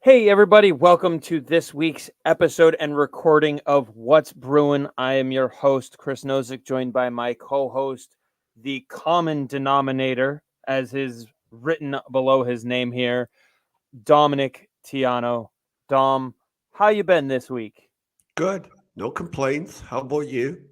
Hey, everybody, welcome to this week's episode and recording of What's Bruin. I am your host, Chris Nozick, joined by my co-host, the common denominator, as is written below his name here, Dominic Tiano. Dom, how you been this week? Good. No complaints. How about you?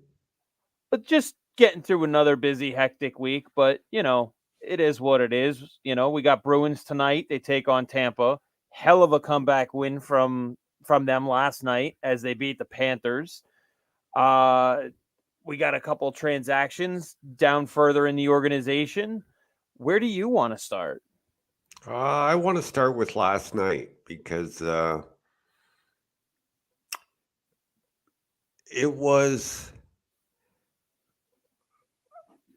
But just getting through another busy, hectic week, but, it is what it is. We got Bruins tonight. They take on Tampa. Hell of a comeback win from them last night as they beat the Panthers. Uh, we got a couple transactions down further in the organization. Where do you want to start? I want to start with last night because it was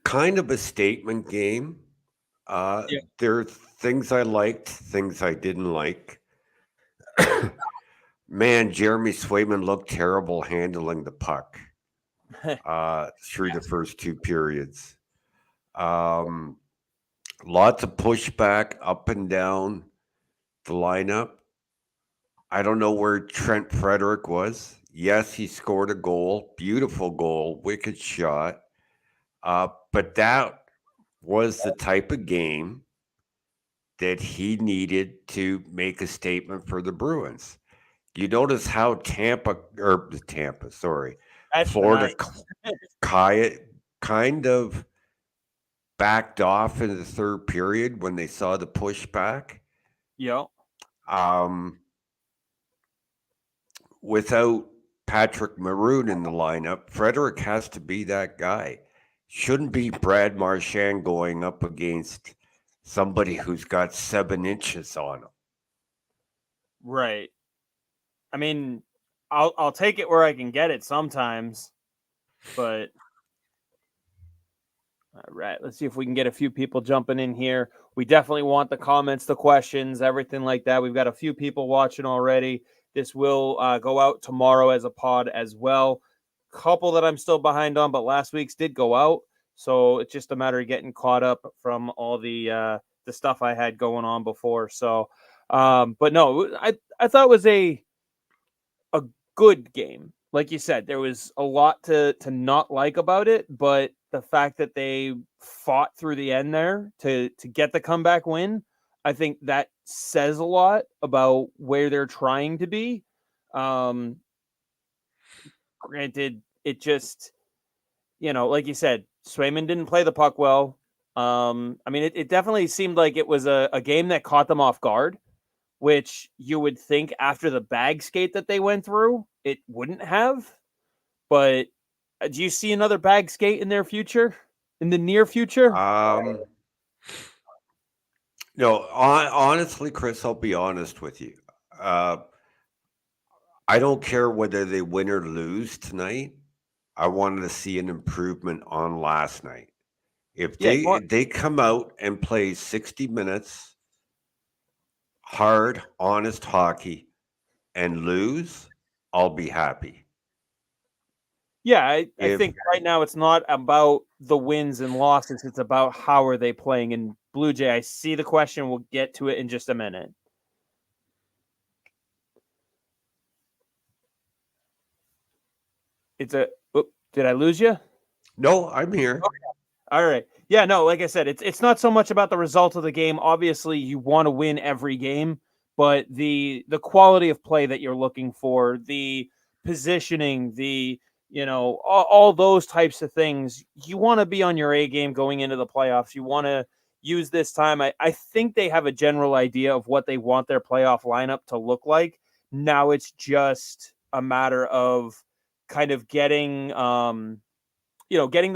kind of a statement game. Yeah. There are things I liked, things I didn't like. Man, Jeremy Swayman looked terrible handling the puck through the first two periods. Um, Lots of pushback up and down the lineup. I don't know where Trent Frederick was. Yes, he scored a goal, beautiful goal, wicked shot. But that was the type of game that he needed to make a statement for the Bruins. You notice how That's the Florida night. kind of backed off in the third period when they saw the pushback. Yo. Um, Without Patrick Maroon in the lineup, Frederick has to be that guy. Shouldn't be Brad Marchand going up against somebody who's got 7 inches on him. Right. I mean, I'll take it where I can get it sometimes, but all right, let's see if we can get a few people jumping in here. We definitely want the comments, the questions, everything like that. We've got a few people watching already. This will go out tomorrow as a pod as well. Couple that I'm still behind on, but last week's did go out, so it's just a matter of getting caught up from all the stuff I had going on before. So, but no, I thought it was a good game. Like you said, there was a lot to not like about it, but the fact that they fought through the end there to get the comeback win, I think that says a lot about where they're trying to be. Um, Granted, it just like you said, Swayman didn't play the puck well. I mean, it definitely seemed like it was a game that caught them off guard, which you would think after the bag skate that they went through, it wouldn't have. But do you see another bag skate in their future, in the near future? Um, no, honestly, Chris, I'll be honest with you. Uh, I don't care whether they win or lose tonight. I wanted to see an improvement on last night. If Yeah, they if they come out and play 60 minutes hard, honest hockey and lose, I'll be happy. yeah. I If think right now it's not about the wins and losses; it's about how are they playing. And Blue Jay, I see the question. We'll get to it in just a minute. It's a. Oop, did I lose you? No, I'm here. All right. Yeah, no, like I said, it's not so much about the result of the game. Obviously, you want to win every game, but the quality of play that you're looking for, the positioning, the all those types of things, you want to be on your A game going into the playoffs. You want to use this time. I think they have a general idea of what they want their playoff lineup to look like. Now it's just a matter of kind of getting the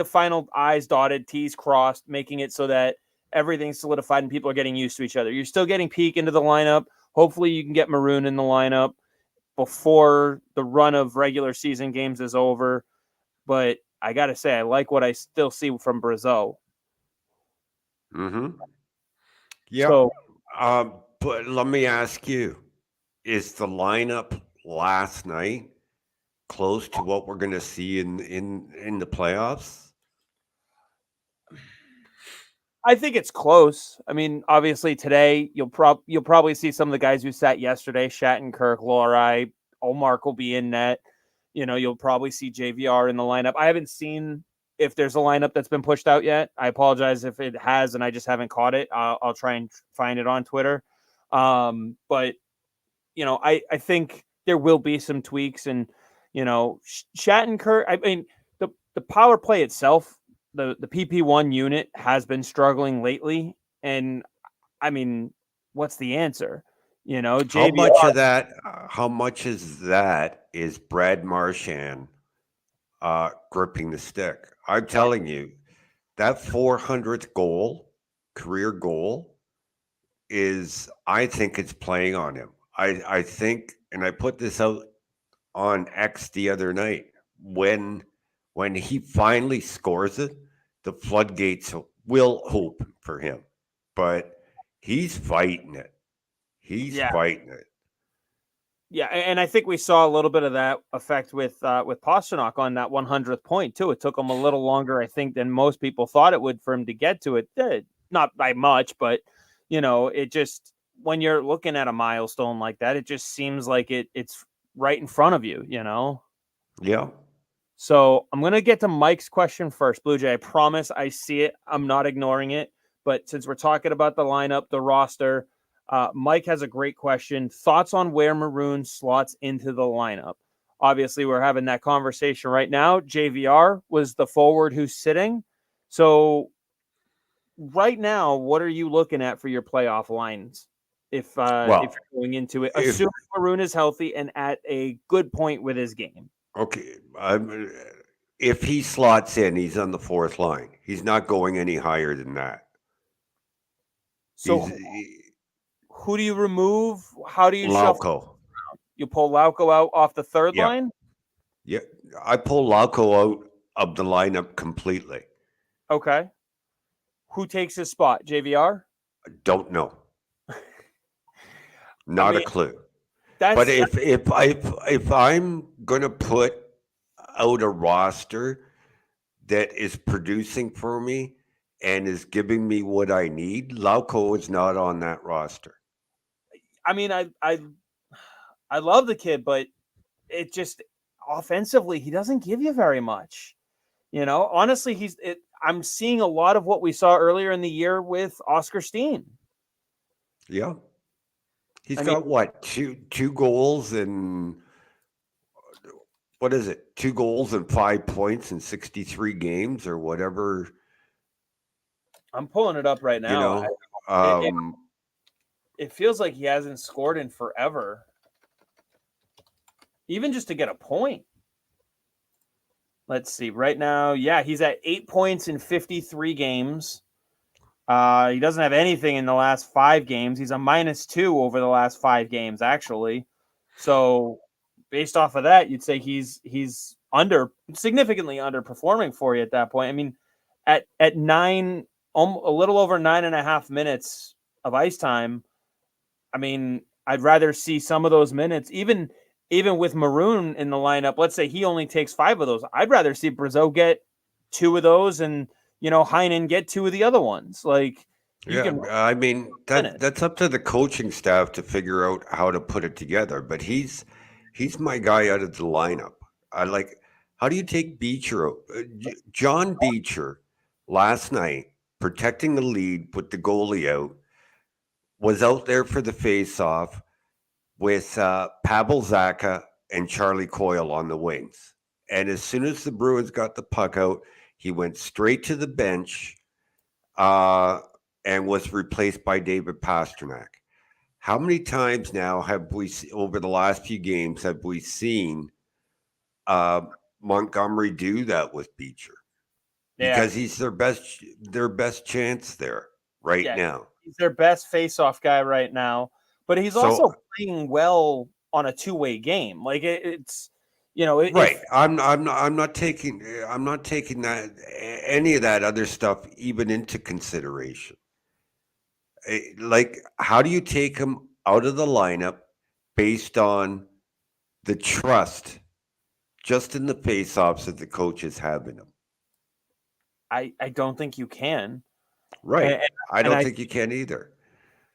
final I's dotted, T's crossed, making it so that everything's solidified and people are getting used to each other. You're still getting Peak into the lineup. Hopefully, you can get Maroon in the lineup before the run of regular season games is over. But I got to say, I like what I still see from Brazeau. Mm-hmm. Yep. So, But let me ask you: is the lineup last night close to what we're going to see in the playoffs? I think it's close. I mean, obviously today you'll probably see some of the guys who sat yesterday: Shattenkirk, Lohrei, Olmark will be in net. You'll probably see JVR in the lineup. I haven't seen if there's a lineup that's been pushed out yet. I apologize if it has and I just haven't caught it. I'll try and find it on Twitter. But I think there will be some tweaks, and Shattenkirk. I mean, the power play itself, the PP1 unit has been struggling lately, and I mean, what's the answer? How JVR. much of that? How much is Brad Marchand gripping the stick? I'm telling you, that 400th goal, career goal, I think it's playing on him. I think, and I put this out on X the other night, when he finally scores it, the floodgates will open for him. But he's fighting it. He's Yeah, fighting it. yeah, and I think we saw a little bit of that effect with Pasternak on that 100th point too. It took him a little longer, I think, than most people thought it would for him to get to it. Not by much, but it just, when you're looking at a milestone like that, it just seems like it's right in front of you. Yeah. So I'm gonna get to Mike's question first, Blue Jay. I promise I see it. I'm not ignoring it. But since we're talking about the lineup, the roster, Mike has a great question. Thoughts on where Maroon slots into the lineup? Obviously, we're having that conversation right now. JVR was the forward who's sitting. So right now, what are you looking at for your playoff lines? If Well, you're going into it, if assuming Maroon is healthy and at a good point with his game. okay, if he slots in, he's on the fourth line. He's not going any higher than that. So who do you remove? How do you shuffle? Lauko. You pull Lauko out off the third Yeah, line? yeah. I pull Lauko out of the lineup completely. Okay. Who takes his spot? JVR? Don't know. I Not a mean, clue. But that's if I'm gonna put out a roster that is producing for me and is giving me what I need, Lauko is not on that roster. I mean, I love the kid, but it just, offensively, he doesn't give you very much. Honestly, I'm seeing a lot of what we saw earlier in the year with Oscar Steen. Yeah. He's I mean, got what, two goals and what is it? 2 goals and 5 points in 63 games or whatever, I'm pulling it up right you now. know. It, it, Um it feels like he hasn't scored in forever, even just to get a point. Let's see. Right now, yeah, he's at 8 points in 53 games. He doesn't have anything in the last 5 games. He's a -2 over the last 5 games, actually. So, based off of that, you'd say he's significantly underperforming for you at that point. I mean, at 9, a little over 9.5 minutes of ice time. I mean, I'd rather see some of those minutes, even with Maroon in the lineup. Let's say he only takes 5 of those. I'd rather see Brazeau get 2 of those, and Heinen get 2 of the other ones. Like, you yeah, can I mean minute. that's up to the coaching staff to figure out how to put it together, but he's my guy out of the lineup. I like, how do you take Beecher out? John Beecher last night protecting the lead, put the goalie out, was out there for the face-off with Pavel Zacha and Charlie Coyle on the wings. And as soon as the Bruins got the puck out, he went straight to the bench and was replaced by David Pasternak. How many times now have we, over the last few games, have we seen Montgomery do that with Beecher? Yeah, Because he's their best chance there right yeah. now. He's their best face-off guy right now, but he's So also playing well on a two-way game. Like, it's right, if I'm not taking that, any of that other stuff even into consideration. Like, how do you take him out of the lineup based on the trust just in the face-offs that the coaches have in him? I don't think you can. Right. And, I and don't I think you can either.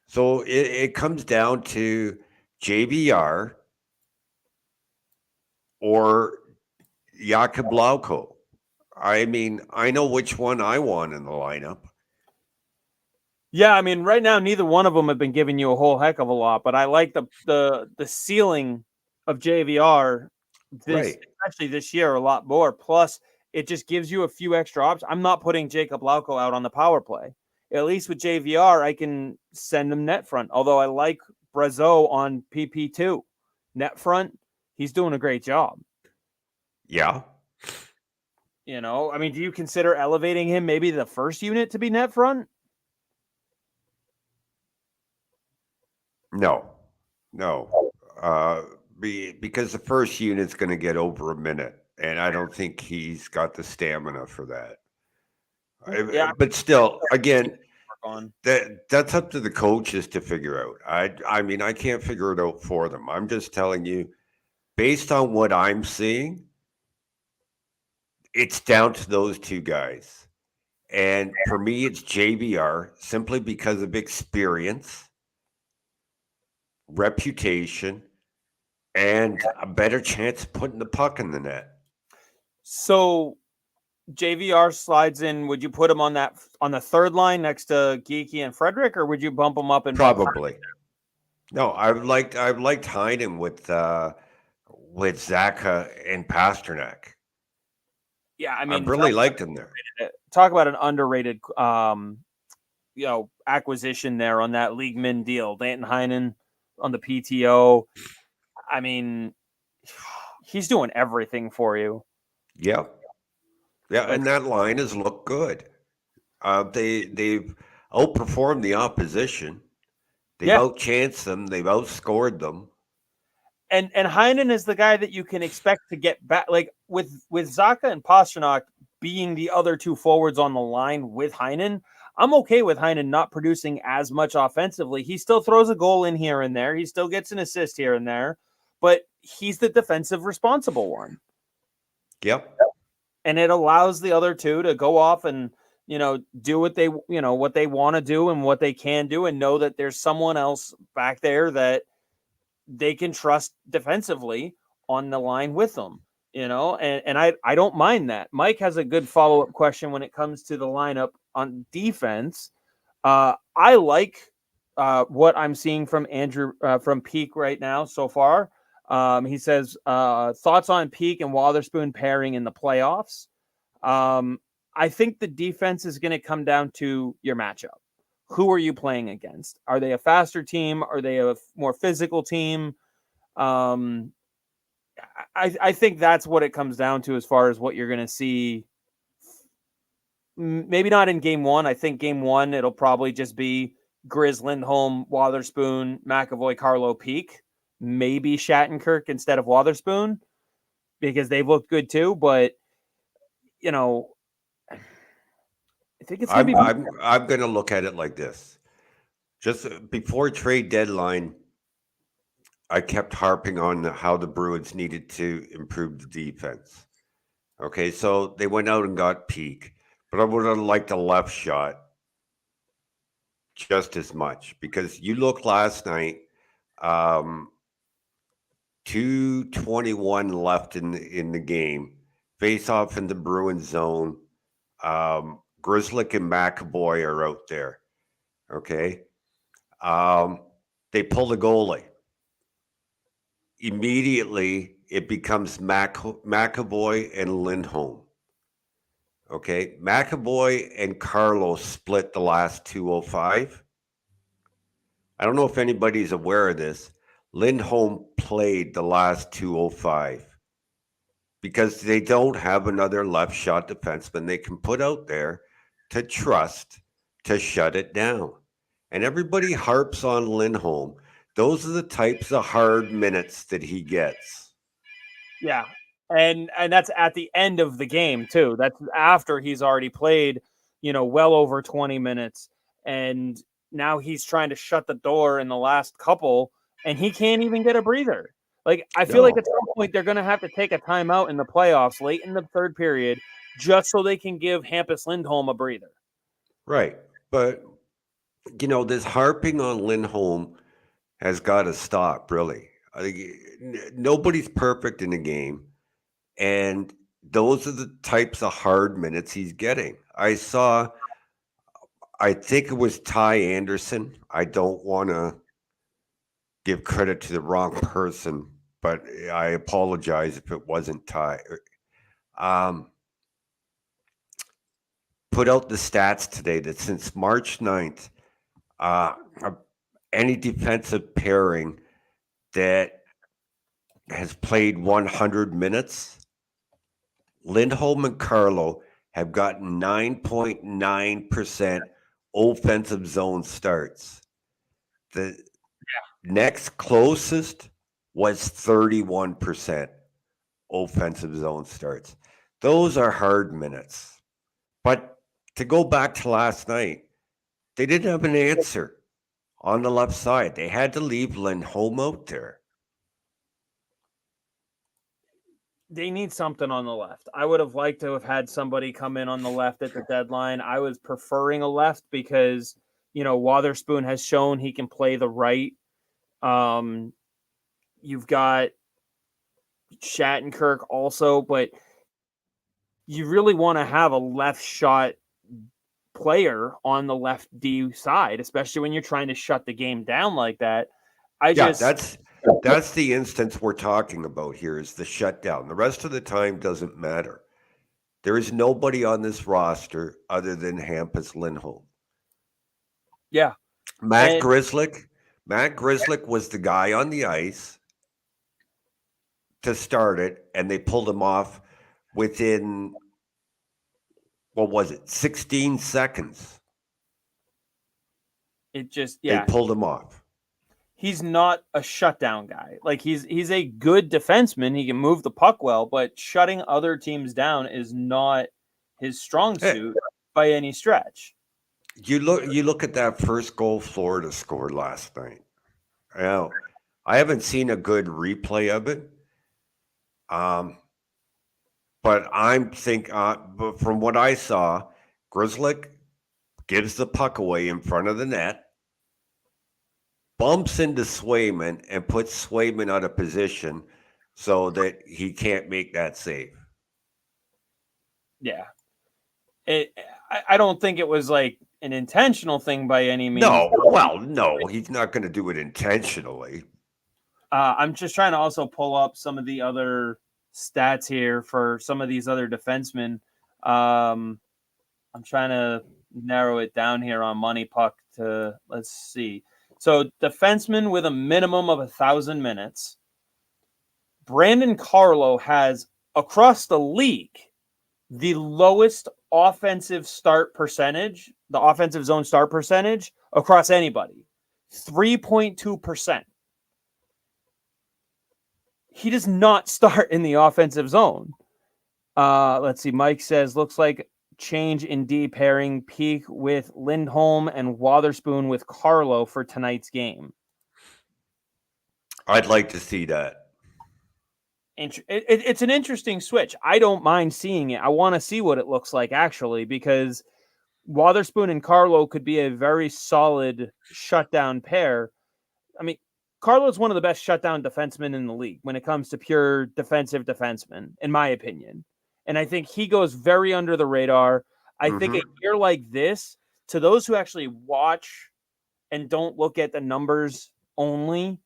So it comes down to JVR or Jakub Lauko. I mean, I know which one I want in the lineup. Yeah, I mean, right now neither one of them have been giving you a whole heck of a lot, but I like the ceiling of JVR Right. especially this year a lot more. Plus, it just gives you a few extra options. I'm not putting Jacob Lauko out on the power play. At least with JVR, I can send him net front. Although I like Brazeau on PP2 net front, he's doing a great job. Yeah. I mean, do you consider elevating him maybe the first unit to be net front? No. No. Because the first unit's going to get over a minute, and I don't think he's got the stamina for that. Yeah, But still, again, on. that's up to the coaches to figure out. I mean, I can't figure it out for them. I'm just telling you, based on what I'm seeing, it's down to those two guys. And for me, it's JVR simply because of experience, reputation, and a better chance of putting the puck in the net. So JVR slides in. Would you put him on the third line next to Geeky and Frederick, or would you bump him up and bump? Probably. No, I've liked Heinen with Zaka and Pasternak. Yeah, I I mean, really liked him there. talk about an underrated, acquisition there on that league min deal. Danton Heinen on the PTO. I mean, he's doing everything for you. Yeah, yeah, Like, and that line has looked good. They've outperformed the opposition. They've yeah, outchanced them. They've outscored them. and Heinen is the guy that you can expect to get back. Like with Zaka and Pasternak being the other two forwards on the line with Heinen, I'm okay with Heinen not producing as much offensively. He still throws a goal in here and there. He still gets an assist here and there, but he's the defensive responsible one. Yep. And it allows the other two to go off and do what they want to do and what they can do, and know that there's someone else back there that they can trust defensively on the line with them. And I don't mind that. Mike has a good follow-up question when it comes to the lineup on defense. I like what I'm seeing from Andrew from Peak right now so far. He says thoughts on Peak and Wotherspoon pairing in the playoffs. I think the defense is going to come down to your matchup. Who are you playing against? Are they a faster team? Are they a more physical team? I think that's what it comes down to as far as what you're going to see. Maybe not in game one. I think game one, it'll probably just be Grizz, Lindholm, Wotherspoon, McAvoy, Carlo, Peak. Maybe Shattenkirk instead of Wotherspoon because they've looked good too. But, I think it's going to be. I'm going to look at it like this. Just before trade deadline, I kept harping on how the Bruins needed to improve the defense. Okay, so they went out and got Peak, but I would have liked a left shot just as much because you look last night, 2:21 left in the game, face off in the Bruins zone. Grizzlick and McAvoy are out there. Okay, they pull the goalie. Immediately, it becomes McAvoy and Lindholm. Okay, McAvoy and Carlos split the last 205. I don't know if anybody's aware of this. Lindholm played the last 205 because they don't have another left shot defenseman they can put out there to trust to shut it down. And everybody harps on Lindholm. Those are the types of hard minutes that he gets. Yeah. And that's at the end of the game too. That's after he's already played, well over 20 minutes. And now he's trying to shut the door in the last couple and he can't even get a breather. Like, I feel like at some point they're going to have to take a timeout in the playoffs late in the third period just so they can give Hampus Lindholm a breather. Right. But, this harping on Lindholm has got to stop, really. I think nobody's perfect in the game. And those are the types of hard minutes he's getting. I think it was Ty Anderson. I don't want to give credit to the wrong person, but I apologize if it wasn't Ty. Put out the stats today that since March 9th, uh, any defensive pairing that has played 100 minutes, Lindholm and Carlo have gotten 9.9% offensive zone starts. The next closest was 31% offensive zone starts. Those are hard minutes. But to go back to last night, they didn't have an answer on the left side. They had to leave Lindholm out there. They need something on the left. I would have liked to have had somebody come in on the left at the deadline. I was preferring a left because, Wotherspoon has shown he can play the right. You've got Shattenkirk also, but you really want to have a left shot player on the left D side, especially when you're trying to shut the game down like that. That's the instance we're talking about here is the shutdown. The rest of the time doesn't matter. There is nobody on this roster other than Hampus Lindholm. Yeah. Matt Grzelcyk was the guy on the ice to start it, and they pulled him off within, 16 seconds. They pulled him off. He's not a shutdown guy. Like he's a good defenseman. He can move the puck well, but shutting other teams down is not his strong suit by any stretch. You look at that first goal Florida scored last night. I haven't seen a good replay of it. But but from what I saw, Grzelcyk gives the puck away in front of the net, bumps into Swayman and puts Swayman out of position so that he can't make that save. Yeah. I don't think it was like an intentional thing by any means. No, he's not going to do it intentionally. I'm just trying to also pull up some of the other stats here for some of these other defensemen. I'm trying to narrow it down here on Money Puck to, let's see. So defenseman with a minimum of 1,000 minutes. Brandon Carlo has, across the league, the lowest offensive start percentage, the offensive zone start percentage across anybody. 3.2%. He does not start in the offensive zone. Let's see. Mike says, looks like change in D pairing peak with Lindholm and Wotherspoon with Carlo for tonight's game. I'd like to see that. It's an interesting switch. I don't mind seeing it. I want to see what it looks like, actually, because Wotherspoon and Carlo could be a very solid shutdown pair. I mean, Carlo's one of the best shutdown defensemen in the league when it comes to pure defensive defensemen, in my opinion. And I think he goes very under the radar. I think a year like this, to those who actually watch and don't look at the numbers only,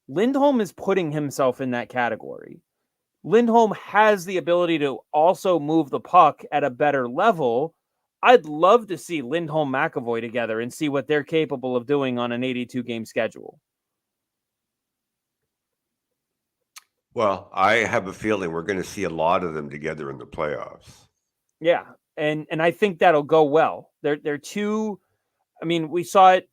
Lindholm is putting himself in that category. Lindholm has the ability to also move the puck at a better level. I'd love to see Lindholm McAvoy together and see what they're capable of doing on an 82-game schedule. Well, I have a feeling we're going to see a lot of them together in the playoffs. Yeah, and I think that'll go well. They're two. I mean, we saw it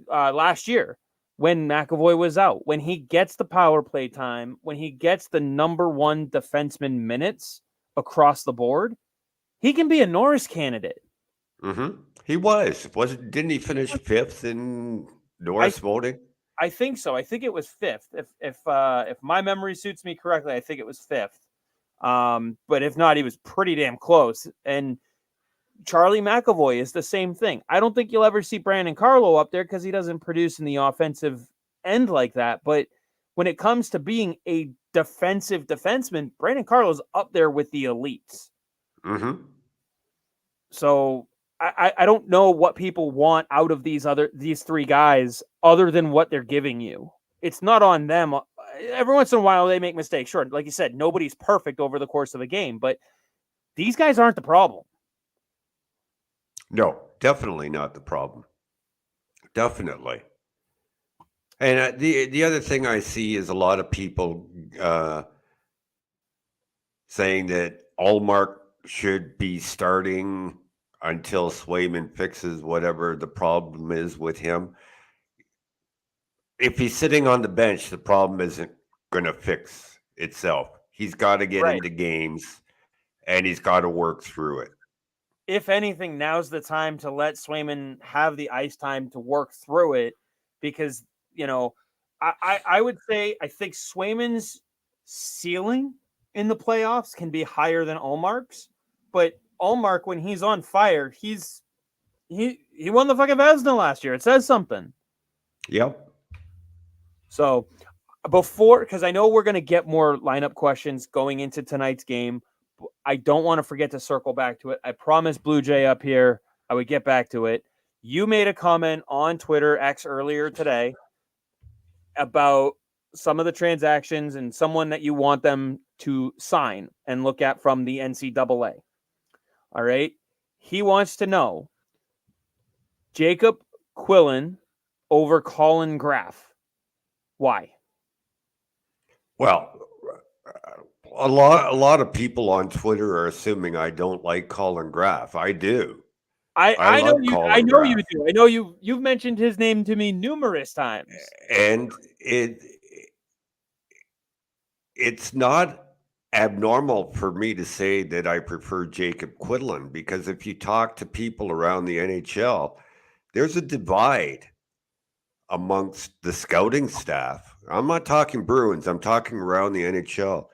last year when McAvoy was out. When he gets the power play time, when he gets the number one defenseman minutes across the board, he can be a Norris candidate. He didn't he finish 5th in Norris voting? I think so. I think it was 5th. If my memory suits me correctly, I think it was 5th. But if not, he was pretty damn close. And Charlie McAvoy is the same thing. I don't think you'll ever see Brandon Carlo up there because he doesn't produce in the offensive end like that. But when it comes to being a defensive defenseman, Brandon Carlo's up there with the elites. Mm-hmm. So I don't know what people want out of these three guys other than what they're giving you. It's not on them. Every once in a while they make mistakes. Sure, like you said, nobody's perfect over the course of a game, but these guys aren't the problem. No, definitely not the problem. Definitely. And the other thing I see is a lot of people saying that Allmark should be starting until Swayman fixes whatever the problem is with him. If he's sitting on the bench, the problem isn't going to fix itself. He's got to get into games, and he's got to work through it. If anything, now's the time to let Swayman have the ice time to work through it, because, you know, I would say I think Swayman's ceiling in the playoffs can be higher than Allmark's, but Allmark, when he's on fire, he won the fucking Vezina last year. It says something. Yep. So because I know we're going to get more lineup questions going into tonight's game, I don't want to forget to circle back to it. I promised Blue Jay up here I would get back to it. You made a comment on Twitter X earlier today about some of the transactions and someone that you want them to sign and look at from the NCAA. All right. He wants to know Jacob Quillen over Colin Graff. Why? Well, a lot of people on Twitter are assuming I don't like Colin Graff. I do. I know love you. Colin I know Graff. you do. I know you've mentioned his name to me numerous times. And it's not abnormal for me to say that I prefer Jacob Quillen, because if you talk to people around the NHL, there's a divide amongst the scouting staff. I'm not talking Bruins, I'm talking around the NHL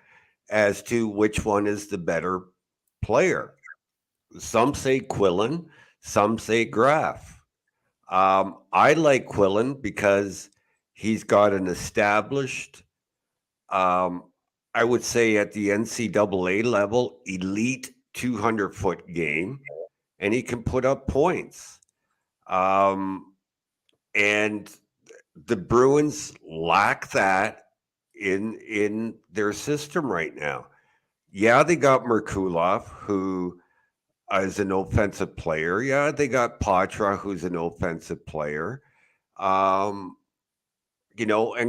as to which one is the better player. Some say Quillen, some say Graff. I like Quillen because he's got an established, I would say at the NCAA level, elite 200-foot game, and he can put up points. And the Bruins lack that in their system right now. Yeah, they got Merkulov, who is an offensive player. Yeah, they got Patra, who's an offensive player. And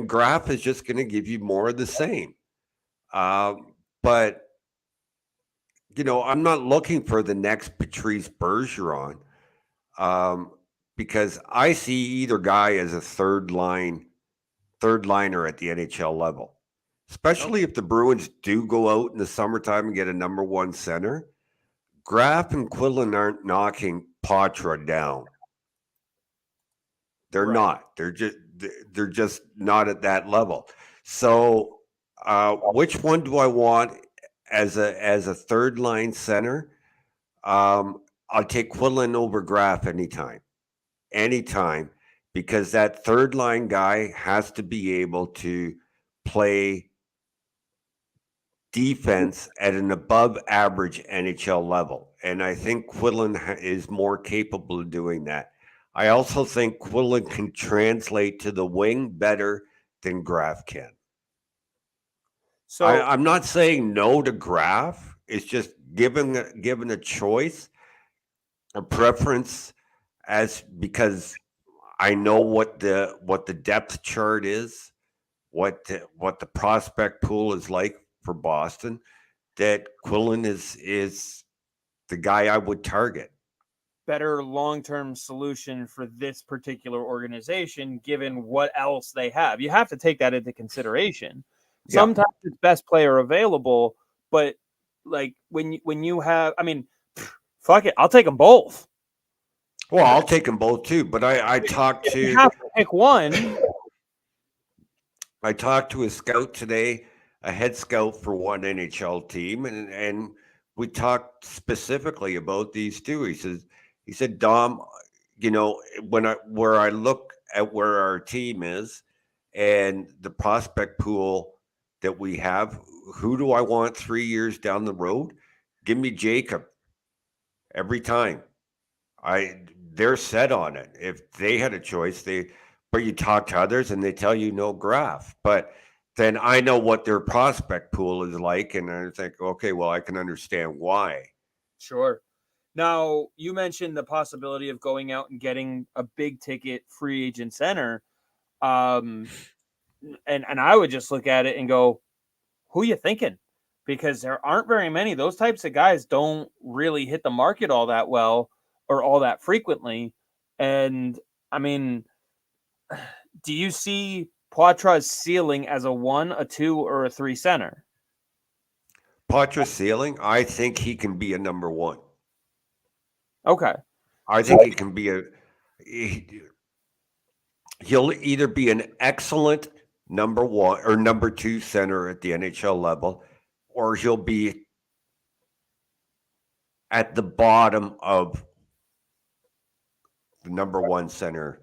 Graff is just going to give you more of the same. But I'm not looking for the next Patrice Bergeron, because I see either guy as a third liner at the NHL level, especially if the Bruins do go out in the summertime and get a number one center. Graff and Quillen aren't knocking Patra down. They're not. They're just not at that level. So, which one do I want as a third line center? I'll take Quillen over Graff anytime, because that third line guy has to be able to play defense at an above average NHL level. And I think Quillen is more capable of doing that. I also think Quillen can translate to the wing better than Graff can. So I'm not saying no to Graff. It's just given a choice, a preference, because I know what the depth chart is, what the prospect pool is like for Boston, that Quillen is the guy I would target. Better long-term solution for this particular organization, given what else they have. You have to take that into consideration. Yeah. Sometimes it's best player available, but like when you have, I mean, fuck it, I'll take them both. Well, I'll take them both too, but I talked to. You have to pick one. I talked to a scout today, a head scout for one NHL team, and we talked specifically about these two. He said, Dom, where I look at where our team is and the prospect pool that we have, who do I want 3 years down the road? Give me Jacob every time. They're set on it. If they had a choice, but you talk to others and they tell you no Graf. But then I know what their prospect pool is like, and I think, okay, well, I can understand why. Sure. Now, you mentioned the possibility of going out and getting a big ticket free agent center. And I would just look at it and go, who you thinking? Because there aren't very many. Those types of guys don't really hit the market all that well or all that frequently. And I mean, do you see Poitras's ceiling as a 1, a 2, or a 3 center? Poitras's ceiling, I think he can be a number one. Okay. I think he can be he'll either be an excellent number one or number two center at the NHL level, or he'll be at the bottom of the number one center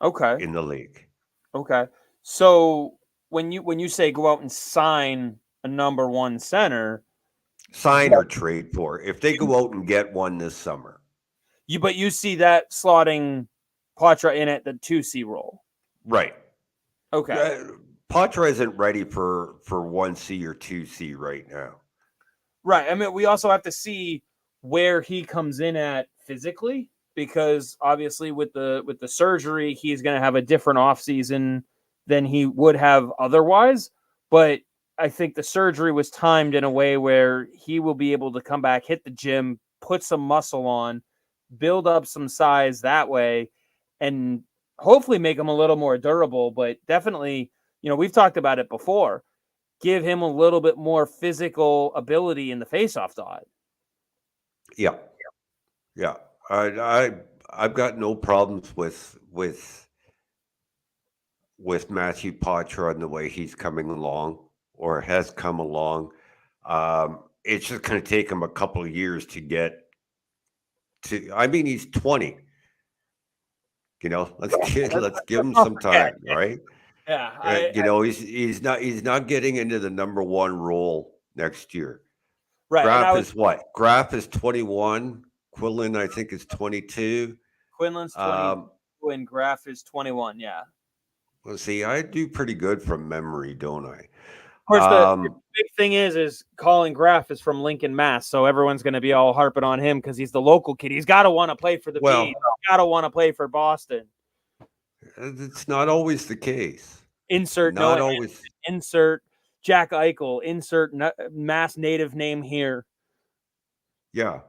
in the league. Okay. So when you say go out and sign a number one center, sign or trade for, if they go out and get one this summer. But you see that slotting Poitras in at the 2C role. Right. Okay. Poitras isn't ready for 1C or 2C right now. Right. I mean, we also have to see where he comes in at physically, because obviously with the surgery, he's going to have a different offseason than he would have otherwise. But I think the surgery was timed in a way where he will be able to come back, hit the gym, put some muscle on, build up some size that way, and hopefully make him a little more durable. But definitely, we've talked about it before. Give him a little bit more physical ability in the faceoff dot. Yeah. I've got no problems with Matthew Poitras and the way he's coming along or has come along. It's just going to take him a couple of years to get to. I mean, he's 20. Let's give him some time, right? Yeah, he's not getting into the number one role next year. Right. Graf is what? Graf is 21. Quinlan, I think, is 22. Quinlan's 22 and Graf is 21. Yeah. Well, see, I do pretty good from memory, don't I? Of course, the big thing is Colin Graf is from Lincoln, Mass. So everyone's going to be all harping on him because he's the local kid. He's got to want to play for the Bees. He's got to want to play for Boston. It's not always the case. Insert Jack Eichel. Insert Mass native name here. Yeah,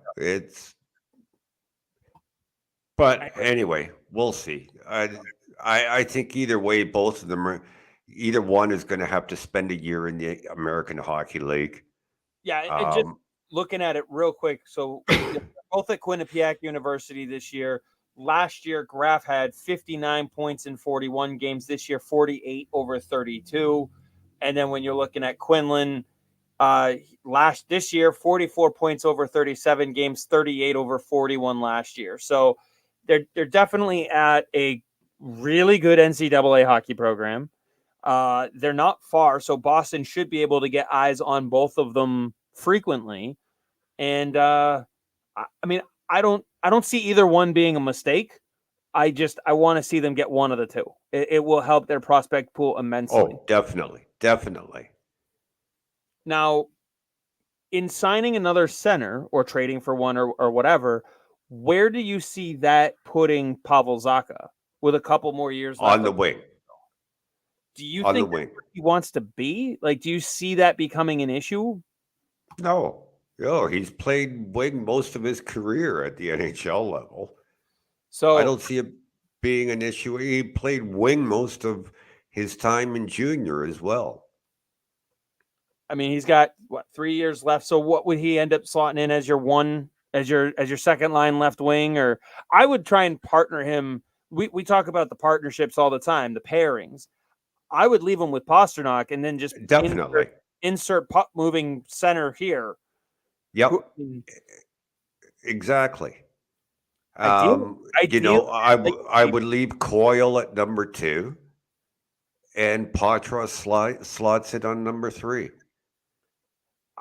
But anyway, we'll see. I think either way, both of them either one is going to have to spend a year in the American Hockey League. Yeah, and just looking at it real quick. So both at Quinnipiac University this year. Last year, Graf had 59 points in 41 games. This year, 48 over 32. And then when you're looking at Quinlan, this year, 44 points over 37 games, 38 over 41 last year. So they're definitely at a really good NCAA hockey program. They're not far, so Boston should be able to get eyes on both of them frequently. And I mean, I don't see either one being a mistake. I want to see them get one of the two. It will help their prospect pool immensely. Oh, definitely. Now, in signing another center or trading for one or whatever, where do you see that putting Pavel Zacha with a couple more years left? On the wing. Do you think he wants to be? Like, do you see that becoming an issue? No, he's played wing most of his career at the NHL level. So I don't see it being an issue. He played wing most of his time in junior as well. I mean, he's got 3 years left. So what would he end up slotting in as your second line left wing? Or I would try and partner him. We talk about the partnerships all the time, the pairings. I would leave him with Pastrnak and then just definitely insert puck moving center here. Yep, Who- exactly. Ideally, ideally, I would leave Coyle at number 2, and Patra slots it on number 3.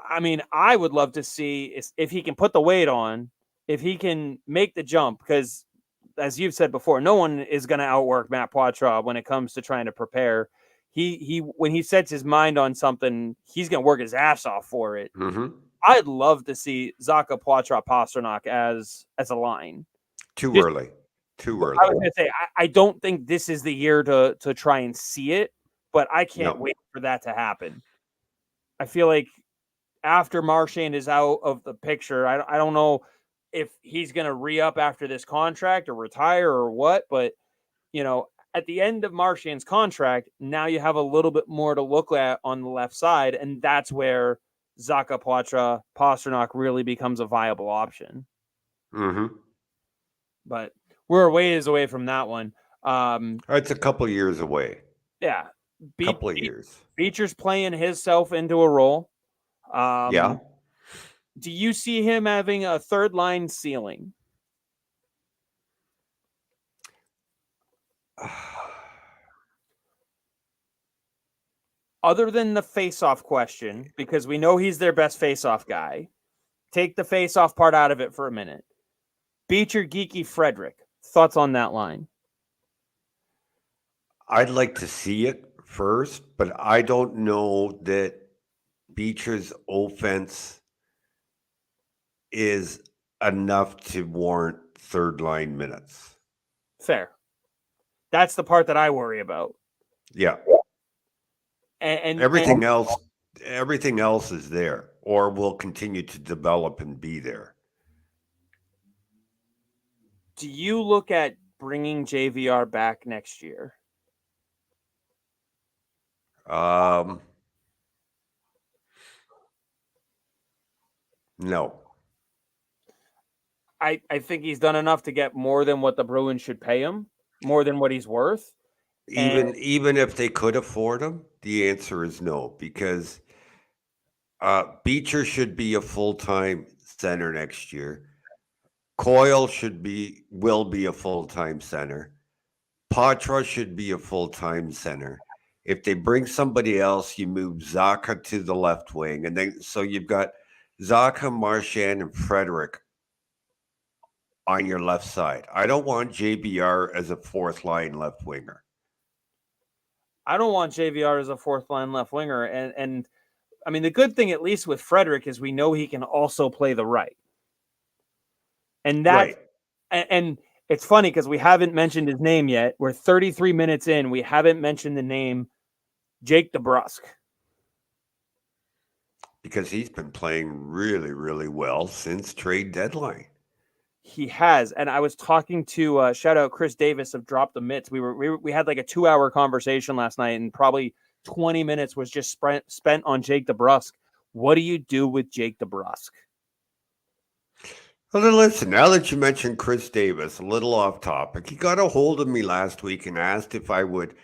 I mean, I would love to see if he can put the weight on, if he can make the jump, because as you've said before, no one is going to outwork Matt Poitras when it comes to trying to prepare. He when he sets his mind on something, he's going to work his ass off for it. Mm-hmm. I'd love to see Zacha, Poitras, Pastrnak as a line. Too early. Too early. I was going to say, I don't think this is the year to try and see it, but I can't wait for that to happen. I feel like after Marchand is out of the picture, I don't know if he's going to re-up after this contract or retire or what, but, at the end of Marchand's contract, now you have a little bit more to look at on the left side, and that's where Zacha, Poitras, Pastrnak really becomes a viable option. Mm-hmm. But we're a ways away from that one. It's a couple years away. Yeah. Couple of years. Beecher's playing himself into a role. Yeah. Do you see him having a third line ceiling? Other than the face-off question, because we know he's their best face-off guy, take the face-off part out of it for a minute. Beecher, Geeky, Frederick. Thoughts on that line? I'd like to see it first, but I don't know that Beecher's offense is enough to warrant third line minutes. Fair. That's the part that I worry about. Yeah. And everything else is there or will continue to develop and be there. Do you look at bringing JVR back next year? No. I think he's done enough to get more than what the Bruins should pay him, more than what he's worth. Even if they could afford him, the answer is no, because Beecher should be a full-time center next year. Coyle will be a full-time center. Patra should be a full-time center. If they bring somebody else, you move Zacha to the left wing, and then so you've got Zacha, Marchand, and Frederick on your left side. I don't want JBR as a fourth line left winger. I don't want JVR as a fourth line left winger. And I mean, the good thing, at least with Frederick, is we know he can also play the right. And that, right. And it's funny because we haven't mentioned his name yet. We're 33 minutes in. We haven't mentioned the name Jake DeBrusk. Because he's been playing really, really well since trade deadline. He has, and I was talking to shout out Chris Davis of Drop the Mitts. We had like a 2-hour conversation last night, and probably 20 minutes was just spent on Jake DeBrusk. What do you do with Jake DeBrusk? Well, then listen, now that you mentioned Chris Davis, a little off topic, he got a hold of me last week and asked if I would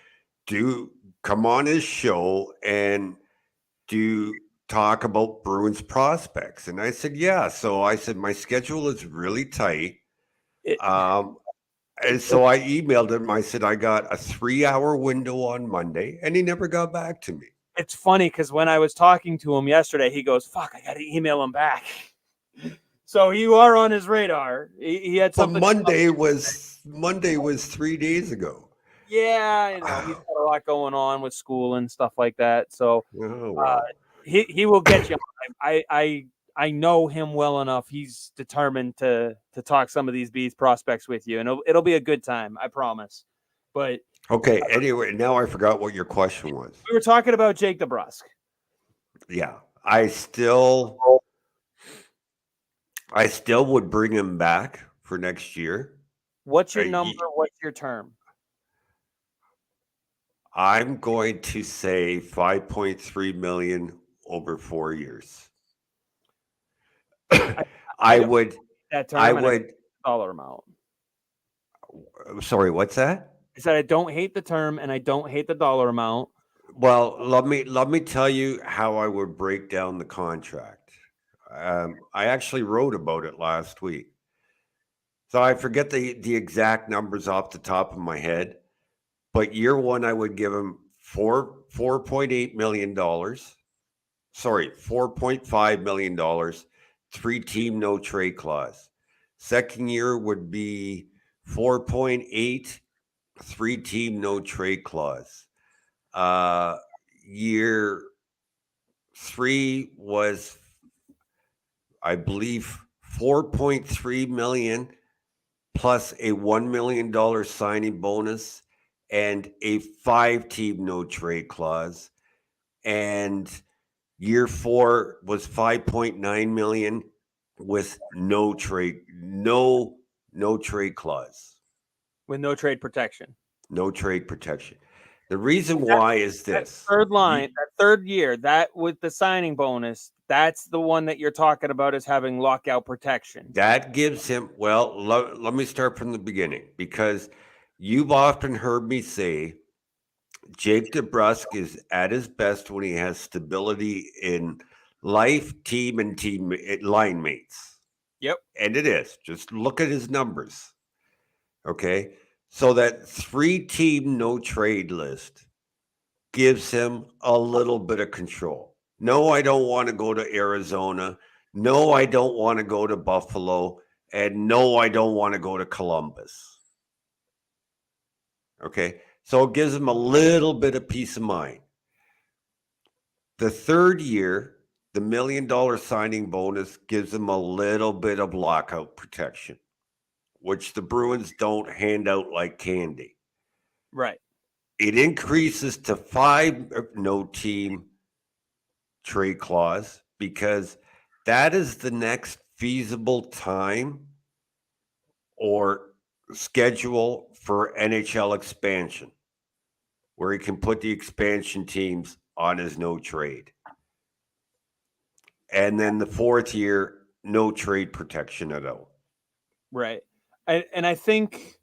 come on his show and talk about Bruins prospects. And I said, yeah. So I said, my schedule is really tight. And so I emailed him. I said, I got a 3-hour window on Monday, and he never got back to me. It's funny because when I was talking to him yesterday, he goes, fuck, I got to email him back. So you are on his radar. He had something. But Monday was 3 days ago. Yeah, he's got a lot going on with school and stuff like that. So he will get you. I know him well enough. He's determined to talk some of these Bees prospects with you, and it'll be a good time. I promise. But okay. Anyway, now I forgot what your question was. We were talking about Jake DeBrusk. Yeah, I still would bring him back for next year. What's your number? What's your term? I'm going to say $5.3 million over 4 years. I would dollar amount. Sorry, what's that? I said I don't hate the term and I don't hate the dollar amount. Well, let me tell you how I would break down the contract. I actually wrote about it last week. So I forget the exact numbers off the top of my head, but year one I would give him $4.8 million. Sorry, $4.5 million, 3-team no trade clause. Second year would be 4.8, 3-team no trade clause. Year three was, I believe, 4.3 million plus a $1 million signing bonus and a 5-team no trade clause. And year four was 5.9 million with no trade clause. With no trade protection. No trade protection. The reason why is this. Third line, that third year, that with the signing bonus, that's the one that you're talking about as having lockout protection. That gives him, well, let me start from the beginning, because you've often heard me say Jake DeBrusk is at his best when he has stability in life, team, and team line mates. Yep. And it is. Just look at his numbers. Okay. So that 3-team no trade list gives him a little bit of control. No, I don't want to go to Arizona. No, I don't want to go to Buffalo. And no, I don't want to go to Columbus. Okay. So it gives him a little bit of peace of mind. The third year, the $1 million signing bonus gives him a little bit of lockout protection, which the Bruins don't hand out like candy. Right. It increases to 5 no-team trade clause because that is the next feasible time or schedule for NHL expansion, where he can put the expansion teams on his no trade. And then the fourth year, no trade protection at all. Right. And I think,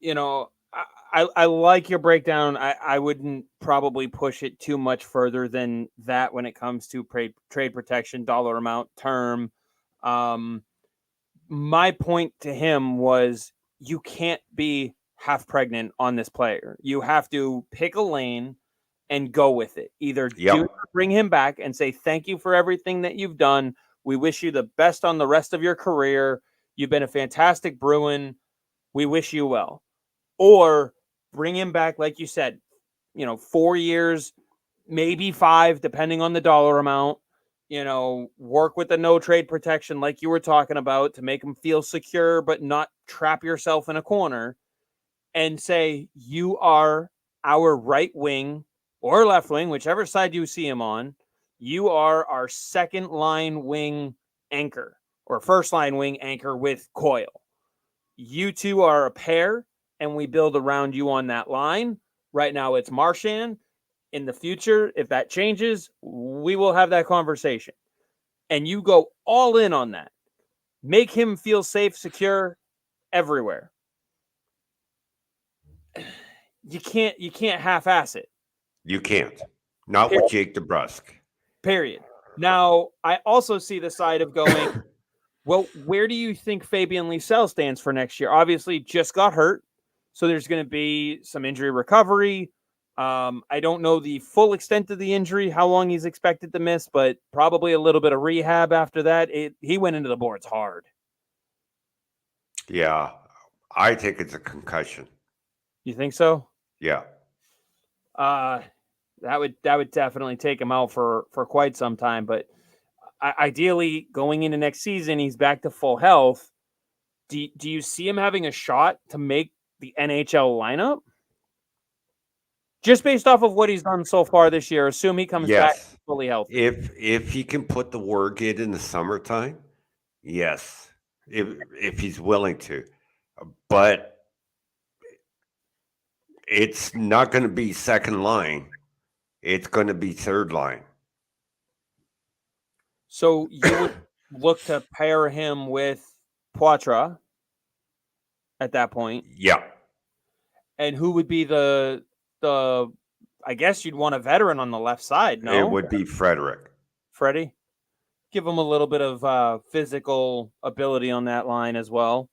I like your breakdown. I wouldn't probably push it too much further than that when it comes to trade protection, dollar amount, term. My point to him was you can't be half pregnant on this player. You have to pick a lane and go with it. Either bring him back and say, thank you for everything that you've done. We wish you the best on the rest of your career. You've been a fantastic Bruin. We wish you well. Or bring him back, like you said, 4 years, maybe 5, depending on the dollar amount. Work with the no trade protection like you were talking about to make him feel secure, but not trap yourself in a corner, and say, you are our right wing or left wing, whichever side you see him on. You are our second line wing anchor or first line wing anchor with Coyle. You two are a pair, and we build around you on that line. Right now it's Marchand. In the future, if that changes, we will have that conversation. And you go all in on that. Make him feel safe, secure everywhere. You can't half-ass it. You can't. Not with Jake DeBrusk. Period. Now, I also see the side of going, well, where do you think Fabian Lysell stands for next year? Obviously, just got hurt, so there's going to be some injury recovery. I don't know the full extent of the injury, how long he's expected to miss, but probably a little bit of rehab after that. He went into the boards hard. Yeah, I think it's a concussion. You think so? Yeah. That would definitely take him out for quite some time. But ideally, going into next season, he's back to full health. Do you see him having a shot to make the NHL lineup? Just based off of what he's done so far this year, assume he comes back fully healthy. If he can put the work in the summertime, yes. If he's willing to. But it's not going to be second line. It's going to be third line. So you would look to pair him with Poitras at that point? Yeah. And who would be the I guess you'd want a veteran on the left side, no? It would be Frederick. Freddie? give them a little bit of physical ability on that line as well.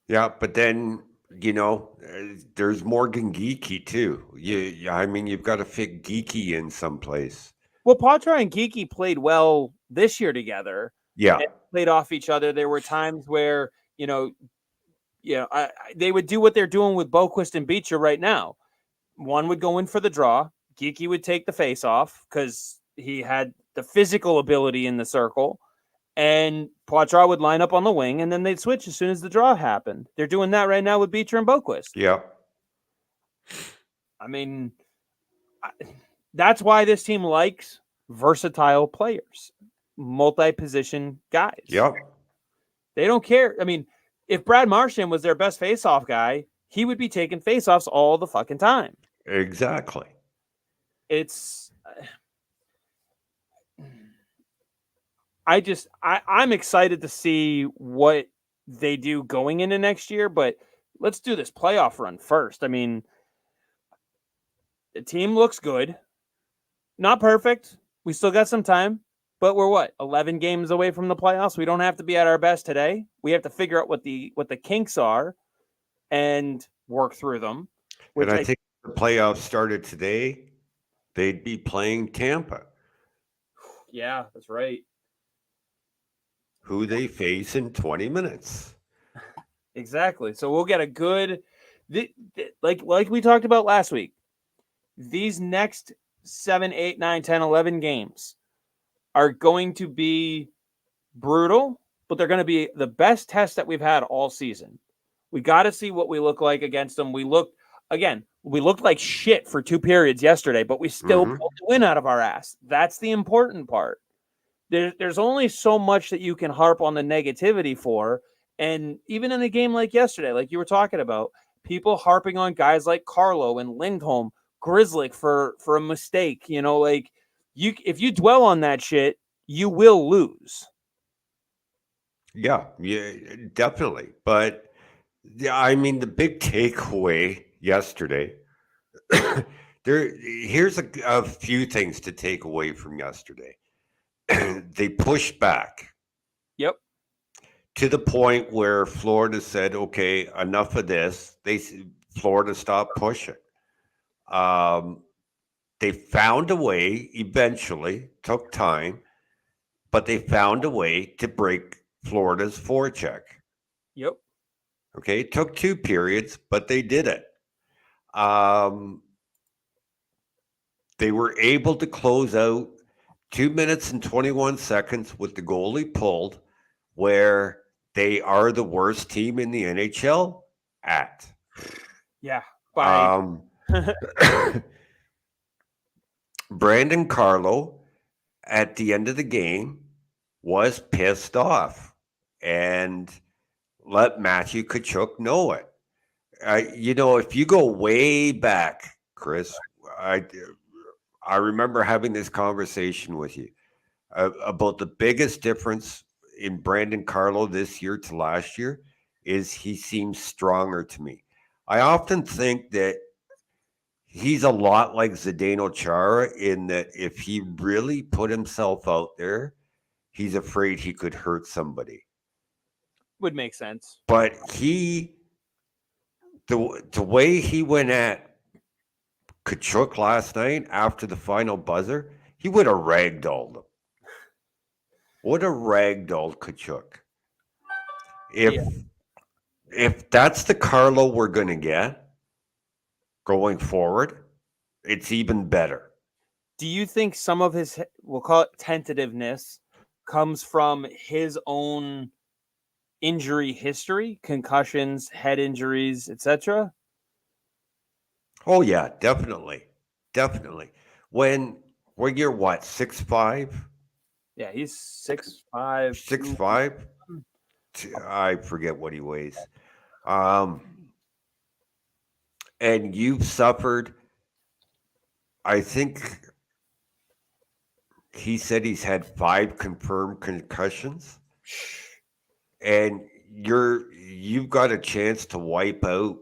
Yeah, but then there's Morgan Geeky too. I mean, you've got to fit Geeky in someplace. Well, Poitras and Geeky played well this year together. Yeah, And played off each other. There were times where they would do what they're doing with Boquist and Beecher right now. One would go in for the draw. Geeky would take the face off because he had the physical ability in the circle. And Poitras would line up on the wing, and then they'd switch as soon as the draw happened. They're doing that right now with Beecher and Boquist. yeah. I mean, that's why this team likes versatile players, multi-position guys. Yep. They don't care. I mean, if Brad Marchand was their best face-off guy, he would be taking face-offs all the fucking time. Exactly. I'm excited to see what they do going into next year, but let's do this playoff run first. I mean, the team looks good. Not perfect. We still got some time, but we're 11 games away from the playoffs. We don't have to be at our best today. We have to figure out what the kinks are and work through them. And I think if the playoffs started today, they'd be playing Tampa. Yeah, that's right. Who they face in 20 minutes. Exactly. So we'll get a good, like we talked about last week, these next 7, 8, 9, 10, 11 games are going to be brutal, but they're going to be the best test that we've had all season. We got to see what we look like against them. We looked like shit for 2 periods yesterday, but we still pulled the win out of our ass. That's the important part. There's only so much that you can harp on the negativity for. And even in a game like yesterday, like you were talking about, people harping on guys like Carlo and Lindholm, Grizzly for a mistake, if you dwell on that shit, you will lose. Yeah, definitely. But I mean, the big takeaway yesterday, here's a few things to take away from yesterday. They pushed back. Yep. To the point where Florida said, okay, enough of this. Florida stopped pushing. They found a way eventually, took time, but they found a way to break Florida's forecheck. Yep. Okay, it took 2 periods, but they did it. They were able to close out 2 minutes and 21 seconds with the goalie pulled, where they are the worst team in the NHL at. Yeah. Brandon Carlo, at the end of the game, was pissed off and let Matthew Tkachuk know it. If you go way back, Chris, I remember having this conversation with you about the biggest difference in Brandon Carlo this year to last year is he seems stronger to me. I often think that he's a lot like Zdeno Chara in that if he really put himself out there, he's afraid he could hurt somebody. Would make sense. But the way he went at Tkachuk last night after the final buzzer, he would have ragdolled him. Would have ragdolled Tkachuk. If that's the Carlo we're going to get going forward, it's even better. Do you think some of his, we'll call it tentativeness, comes from his own injury history, concussions, head injuries, etc.? Oh yeah, definitely. When you're what, 6'5"? Yeah, he's 6'5". 6'5"? I forget what he weighs. And you've suffered, I think he said he's had 5 confirmed concussions. And you've got a chance to wipe out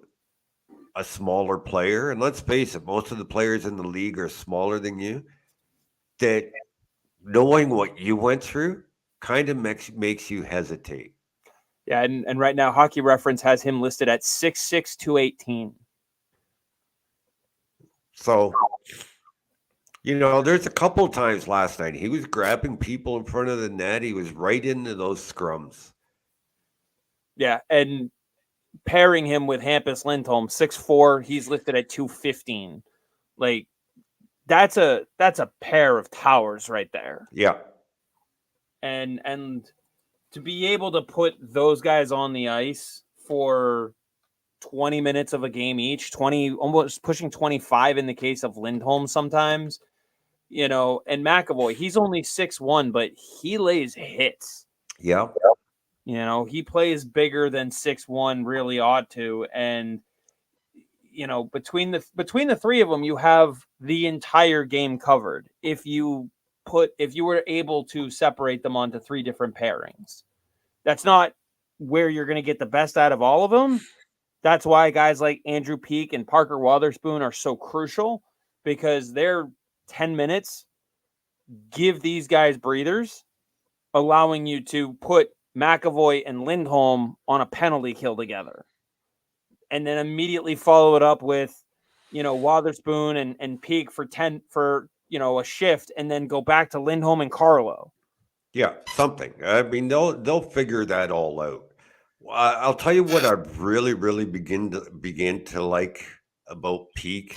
a smaller player. And let's face it, most of the players in the league are smaller than you. that knowing what you went through kind of makes you hesitate. Yeah, and right now Hockey Reference has him listed at 6'6", 218. So, there's a couple times last night he was grabbing people in front of the net. He was right into those scrums. Yeah, and pairing him with Hampus Lindholm, 6'4", he's listed at 215. Like, that's a pair of towers right there. Yeah. And to be able to put those guys on the ice for 20 minutes of a game each, 20, almost pushing 25 in the case of Lindholm sometimes, and McAvoy, he's only 6'1", but he lays hits. Yeah. He plays bigger than 6'1", really ought to. And, between the three of them, you have the entire game covered. If you were able to separate them onto three different pairings, that's not where you're going to get the best out of all of them. That's why guys like Andrew Peeke and Parker Wotherspoon are so crucial, because their 10 minutes give these guys breathers, allowing you to put McAvoy and Lindholm on a penalty kill together, and then immediately follow it up with, Wotherspoon and Peeke for a shift, and then go back to Lindholm and Carlo. Yeah, something. I mean, they'll figure that all out. I'll tell you what I've really, really begin to like about Peak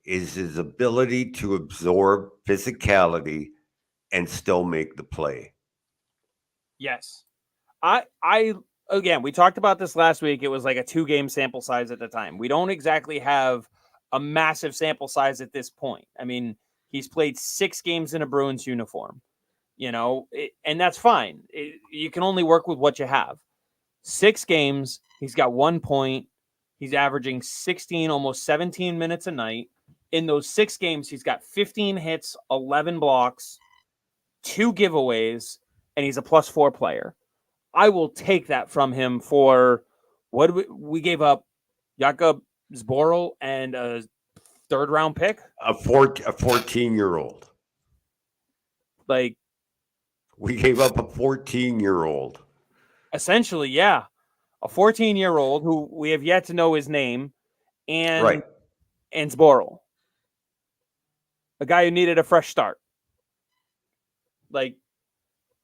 is his ability to absorb physicality and still make the play. Yes. I again, we talked about this last week. It was like a 2-game sample size at the time. We don't exactly have a massive sample size at this point. I mean, he's played 6 games in a Bruins uniform, and that's fine. You can only work with what you have. 6 games, he's got 1 point. He's averaging 16, almost 17 minutes a night. In those 6 games, he's got 15 hits, 11 blocks, 2 giveaways, and he's a +4 player. I will take that from him for what we gave up: Jakob Zboril and a 3rd-round pick. A 14-year-old. Like, we gave up a 14-year-old. Essentially, yeah, a 14-year-old who we have yet to know his name, and Zboril, a guy who needed a fresh start. Like,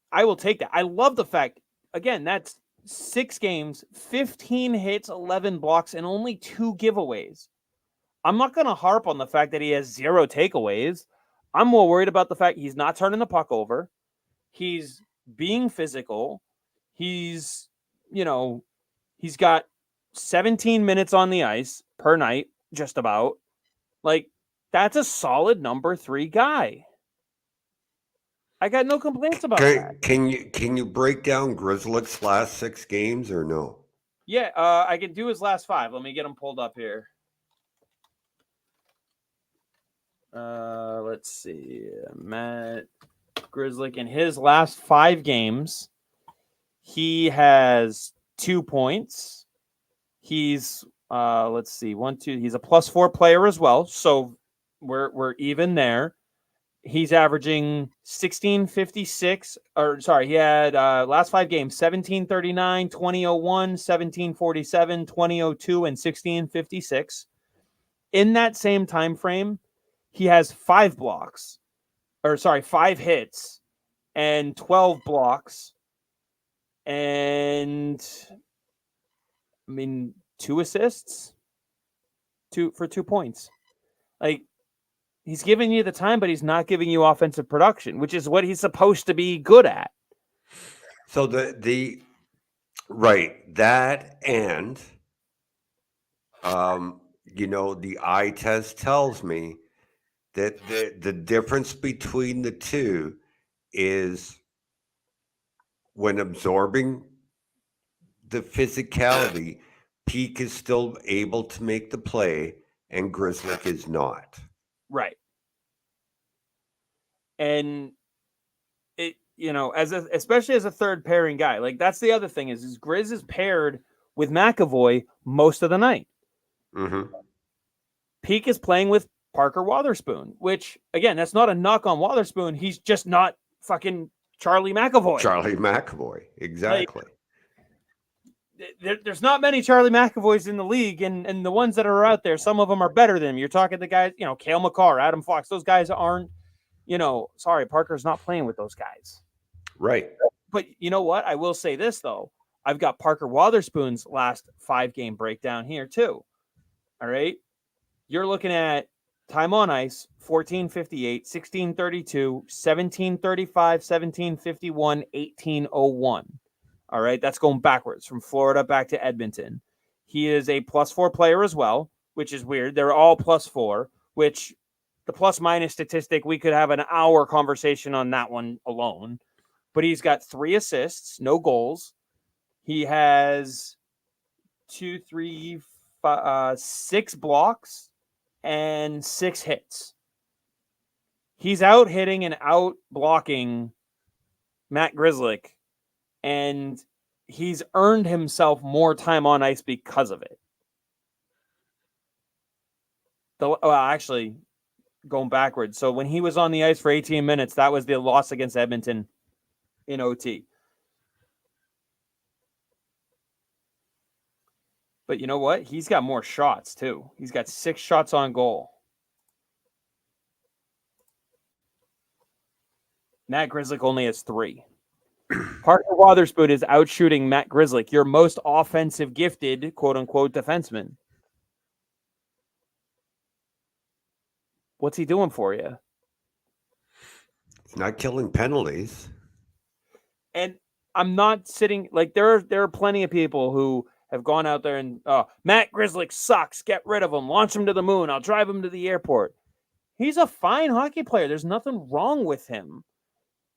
I will take that. I love the fact. Again, that's 6 games, 15 hits, 11 blocks, and only 2 giveaways. I'm not going to harp on the fact that he has 0 takeaways. I'm more worried about the fact he's not turning the puck over. He's being physical. He's got 17 minutes on the ice per night, just about. Like, that's a solid number 3 guy. I got no complaints about that. Can you break down Grzelcyk's last 6 games or no? Yeah, I can do his last 5. Let me get him pulled up here. Let's see. Matt Grzelcyk, in his last 5 games, he has 2 points. He's let's see, 1, 2. He's a +4 player as well, so we're even there. He's averaging 1656, or sorry, he had last 5 games 1739, 2001, 1747, 2002, and 1656. In that same time frame, he has 5 hits and 12 blocks, and 2 assists, 2 points. Like, he's giving you the time, but he's not giving you offensive production, which is what he's supposed to be good at. So the right, that, and the eye test tells me that the difference between the two is when absorbing the physicality, Peak is still able to make the play and Grzelcyk is not. Right. And it, especially as a 3rd pairing guy, like, that's the other thing is Grizz is paired with McAvoy most of the night. Mm-hmm. Peak is playing with Parker Wotherspoon, which, again, that's not a knock on Wotherspoon. He's just not fucking Charlie McAvoy. Charlie McAvoy. Exactly. There's not many Charlie McAvoys in the league, and the ones that are out there, some of them are better than him. You're talking the guys, Cale Makar, Adam Fox. Those guys aren't, sorry, Parker's not playing with those guys. Right. But you know what? I will say this, though. I've got Parker Wotherspoon's last 5-game breakdown here, too. All right? You're looking at time on ice, 1458, 1632, 1735, 1751, 1801. All right, that's going backwards from Florida back to Edmonton. He is a +4 player as well, which is weird. They're all +4, which the plus-minus statistic, we could have an hour conversation on that one alone. But he's got 3 assists, no goals. He has 6 blocks and 6 hits. He's out hitting and out blocking Matt Grzelcyk, and he's earned himself more time on ice because of it. Actually, going backwards. So when he was on the ice for 18 minutes, that was the loss against Edmonton in OT. But you know what? He's got more shots, too. He's got 6 shots on goal. Matt Grzelcyk only has 3. Parker Wotherspoon is outshooting Matt Grzelcyk, your most offensive gifted, quote-unquote, defenseman. What's he doing for you? He's not killing penalties. And I'm not sitting, like, there are plenty of people who have gone out there and, Matt Grzelcyk sucks. Get rid of him. Launch him to the moon. I'll drive him to the airport. He's a fine hockey player. There's nothing wrong with him.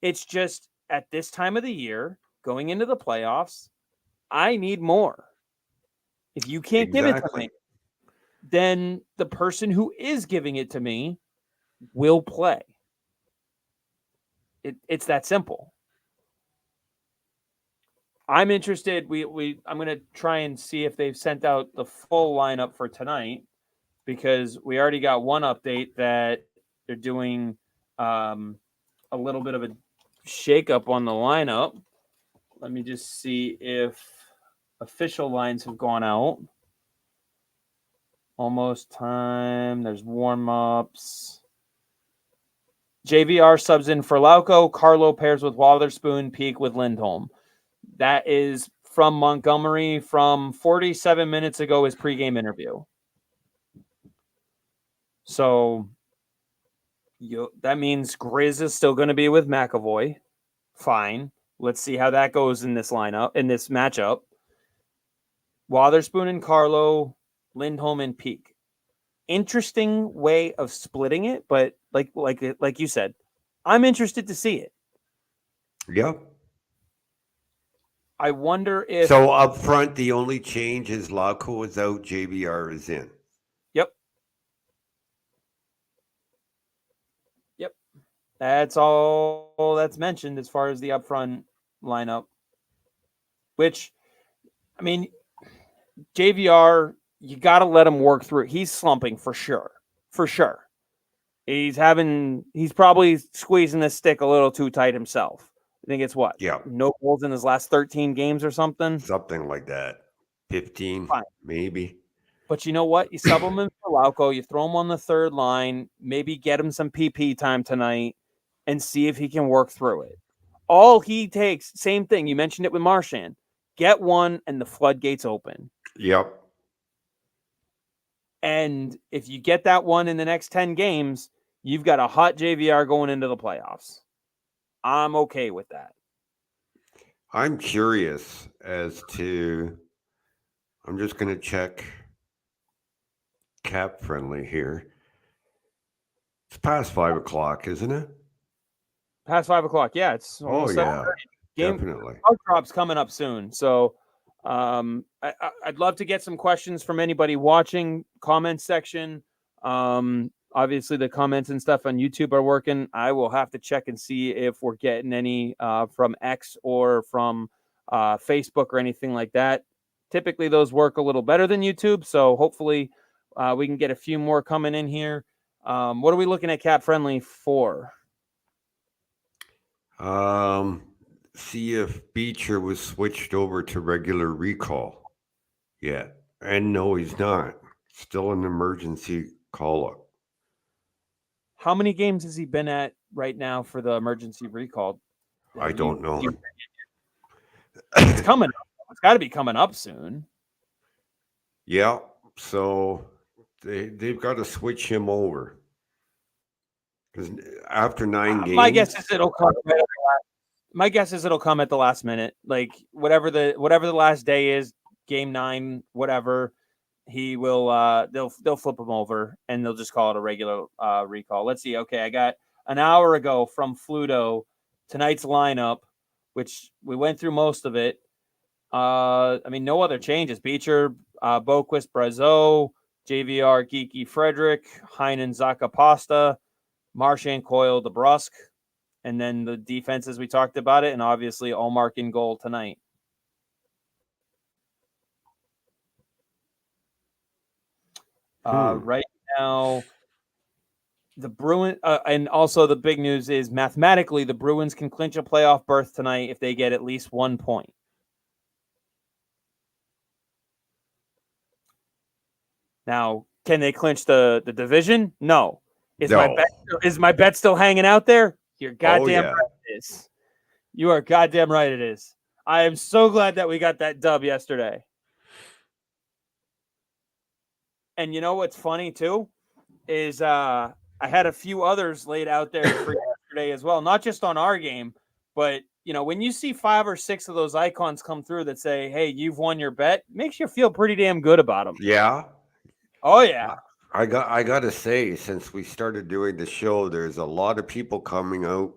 It's just at this time of the year, going into the playoffs, I need more. If you can't give it to me, then the person who is giving it to me will play. It's that simple. I'm interested. I'm going to try and see if they've sent out the full lineup for tonight, because we already got one update that they're doing a little bit of a shakeup on the lineup. Let me just see if official lines have gone out. Almost time. There's warm-ups. JVR subs in for Lauko. Carlo pairs with Wotherspoon. Peak with Lindholm. That is from Montgomery from 47 minutes ago, his pregame interview. So that means Grizz is still going to be with McAvoy. Fine. Let's see how that goes in this lineup, in this matchup. Wotherspoon and Carlo, Lindholm and Peak. Interesting way of splitting it, but like you said, I'm interested to see it. Yeah. I wonder if... So up front, the only change is Lauko is out, JVR is in. Yep. That's all that's mentioned as far as the upfront lineup. Which, I mean, JVR, you got to let him work through. He's slumping for sure. For sure. He's probably squeezing the stick a little too tight himself. I think it's what? Yeah. No goals in his last 13 games or something? Something like that. 15, Fine. maybe. But you know what? You sub him in for Lauko. You throw him on the third line. Maybe get him some PP time tonight and see if he can work through it. All he takes, same thing. You mentioned it with Marchand. Get one and the floodgates open. Yep. And if you get that one in the next 10 games, you've got a hot JVR going into the playoffs. I'm okay with that. I'm curious as to, I'm just going to check Cap Friendly here. It's past 5 o'clock, isn't it? Past 5 o'clock. Yeah, it's almost Game definitely. Drop's coming up soon. So I'd love to get some questions from anybody watching. Comment section. Obviously, the comments and stuff on YouTube are working. I will have to check and see if we're getting any from X or from Facebook or anything like that. Typically, those work a little better than YouTube. So hopefully we can get a few more coming in here. What are we looking at cap friendly for? See if Beecher was switched over to regular recall yet. And no, he's not. Still an emergency call up. How many games has he been at right now for the emergency recall? I don't know. It's coming up. It's got to be coming up soon. Yeah, so they've got to switch him over because after 9 games, My guess is it'll come. My guess is it'll come at the last minute, like whatever the last day is, game 9, whatever. He will. They'll flip him over and they'll just call it a regular recall. Let's see. Okay, I got an hour ago from Fluto tonight's lineup, which we went through most of it. I mean, no other changes. Beecher, Boquist, Brazeau, JVR, Geeky, Frederick, Heinen, Zakapasta, Marchand, Coyle, DeBrusque, and then the defenses we talked about it, and obviously Allmark in goal tonight. Right now, the Bruins, and also the big news is mathematically the Bruins can clinch a playoff berth tonight if they get at least 1 point. Now, can they clinch the division? No. Is my bet still hanging out there? You're goddamn right it is. You are goddamn right it is. I am so glad that we got that dub yesterday. And you know what's funny too is I had a few others laid out there for yesterday as well, not just on our game, but you know, when you see 5 or 6 of those icons come through that say, "Hey, you've won your bet," makes you feel pretty damn good about them. Yeah. Oh yeah. I got to say, since we started doing the show, there's a lot of people coming out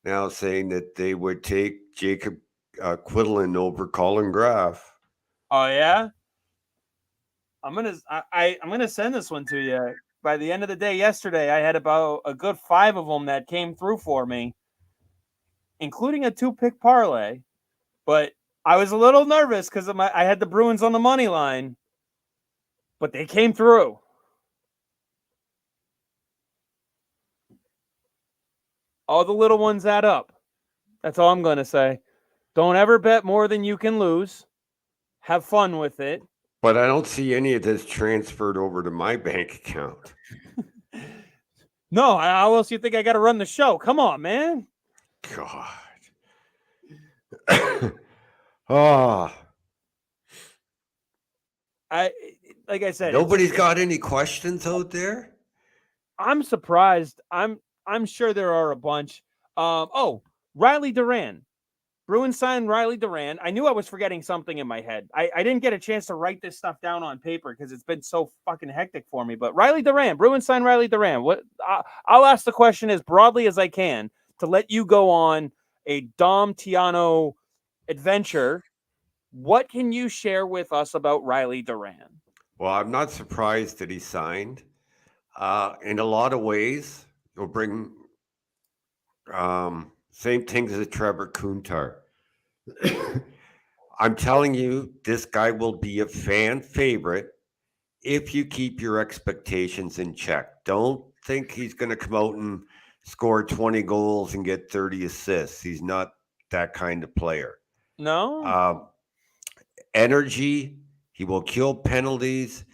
now saying that they would take Jacob Quidlin over Colin Graff. Oh yeah. I'm gonna send this one to you. By the end of the day yesterday, I had about a good 5 of them that came through for me, including a 2-pick parlay. But I was a little nervous because I had the Bruins on the money line, but they came through. All the little ones add up. That's all I'm going to say. Don't ever bet more than you can lose. Have fun with it. But I don't see any of this transferred over to my bank account. No, how else you think I got to run the show? Come on, man. God. Oh. Like I said, nobody's got any questions out there. I'm surprised. I'm sure there are a bunch. Riley Duran. Bruins signed Riley Duran. I knew I was forgetting something in my head. I didn't get a chance to write this stuff down on paper because it's been so fucking hectic for me. But Riley Duran, Bruins signed Riley Duran. What? I'll ask the question as broadly as I can to let you go on a Dom Tiano adventure. What can you share with us about Riley Duran? Well, I'm not surprised that he signed. In a lot of ways, it'll bring same things as Trevor Kuntar. I'm telling you, this guy will be a fan favorite if you keep your expectations in check. Don't think he's going to come out and score 20 goals and get 30 assists. He's not that kind of player. No. Energy, he will kill penalties.